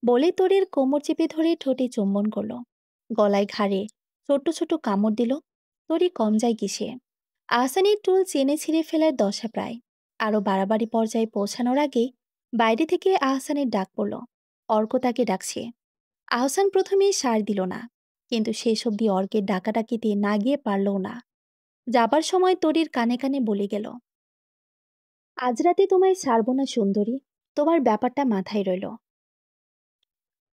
বলে তরির কোমর চেপে ধরে ঠোঁটে চুম্বন করল। গলায় ঘাড়ে ছোট্ট ছোট কামড় দিল। তরি কম যায় কিসে। আহসানের টুল চেনে ছিঁড়ে ফেলার দশা প্রায়। আরও বাড়াবাড়ি পর্যায়ে পৌঁছানোর আগেই বাইরে থেকে আহসানের ডাক পড়ল। অর্ক তাকে ডাকছে। আহসান প্রথমে সাড় দিল না, কিন্তু শেষ অবধি অর্কের ডাকাডাকিতে না গিয়ে পারলও না। যাবার সময় তরির কানে কানে বলে গেল, আজ রাতে তোমায় ছাড়বো না সুন্দরী, তোমার ব্যাপারটা মাথায় রইল।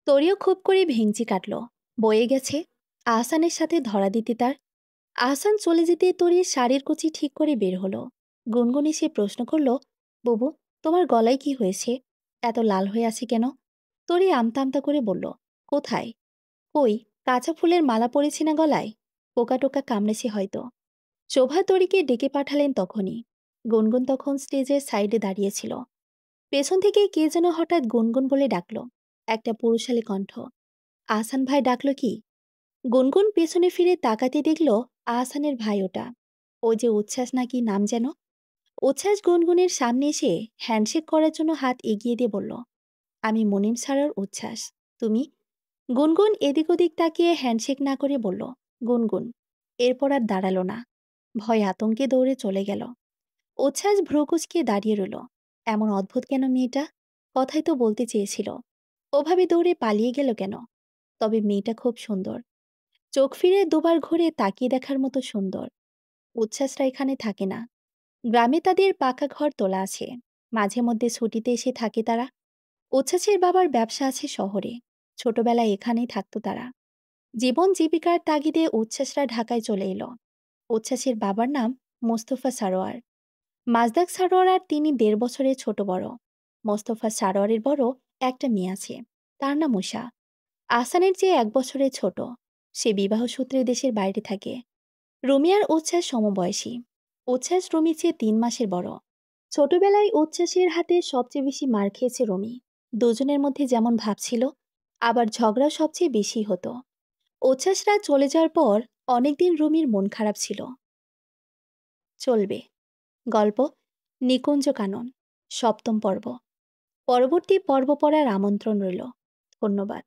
তরিও খুব করে ভেঙচি কাটল। বয়ে গেছে। আহসানের সাথে ধরা দিতে তার। আহসান চলে যেতে তরি শাড়ির কুচি ঠিক করে বের হলো। গুনগুন এসে প্রশ্ন করলো, বুবু, তোমার গলায় কি হয়েছে? এত লাল হয়ে আছে কেন? তরি আমতা আমতা করে বলল, কোথায়? কই, কাঁচা ফুলের মালা পড়েছি না গলায়? পোকা টোকা কামড়েছে হয়তো। শোভা তরিকে ডেকে পাঠালেন তখনই। গুনগুন তখন স্টেজের সাইডে দাঁড়িয়েছিল। পেছন থেকে কে যেন হঠাৎ গুনগুন বলে ডাকল। একটা পুরুষালী কণ্ঠ। আহসান ভাই ডাকলো কি? গুনগুন পেছনে ফিরে তাকাতে দেখল আহসানের ভাই ওটা। ওই যে উচ্ছ্বাস নাকি নাম যেন। উচ্ছ্বাস গুনগুনের সামনে এসে হ্যান্ডশেক করার জন্য হাত এগিয়ে দিয়ে বলল, আমি মনিম সারার উচ্ছ্বাস। তুমি? গুনগুন এদিক ওদিক তাকিয়ে হ্যান্ডশেক না করে বলল, গুনগুন। এরপর আর দাঁড়ালো না। ভয় আতঙ্কে দৌড়ে চলে গেল। উচ্ছ্বাস ভ্রুকুচকে দাঁড়িয়ে রইল। এমন অদ্ভুত কেন মেয়েটা? কথাই তো বলতে চেয়েছিল। ওভাবে দৌড়ে পালিয়ে গেল কেন? তবে মেয়েটা খুব সুন্দর। চোখ ফিরে দুবার ঘুরে তাকিয়ে দেখার মতো সুন্দর। উচ্ছ্বাসরা এখানে থাকে না। গ্রামে তাদের পাকা ঘর তোলা আছে। মাঝে মধ্যে ছুটিতে এসে থাকে তারা। উচ্ছ্বাসের বাবার ব্যবসা আছে শহরে। ছোটবেলায় এখানেই থাকতো তারা। জীবন জীবিকার তাগিদে উচ্ছ্বাসরা ঢাকায় চলে এলো। উচ্ছ্বাসের বাবার নাম মোস্তফা সারোয়ার। মাজদাক সারোয়ার আর তিনি ১.৫ বছরের ছোট বড়। মোস্তফা সারোয়ারের বড় একটা মেয়ে আছে। তার নাম উষা। আহসানের চেয়ে ১ বছরের ছোট। সে বিবাহ সূত্রে দেশের বাইরে থাকে। রুমি আর উচ্ছ্বাস সমবয়সী। উচ্ছ্বাস রুমির চেয়ে ৩ মাসের বড়। ছোটবেলায় উচ্ছ্বাসের হাতে সবচেয়ে বেশি মার খেয়েছে রুমি। দুজনের মধ্যে যেমন ভাব ছিল, আবার ঝগড়া সবচেয়ে বেশি হতো। উচ্ছ্বাসরা চলে যাওয়ার পর অনেকদিন রুমির মন খারাপ ছিল। চলবে। গল্প নিকুঞ্জ কানন, ৭ম পর্ব। পরবর্তী পর্ব পড়ার আমন্ত্রণ রইল। ধন্যবাদ।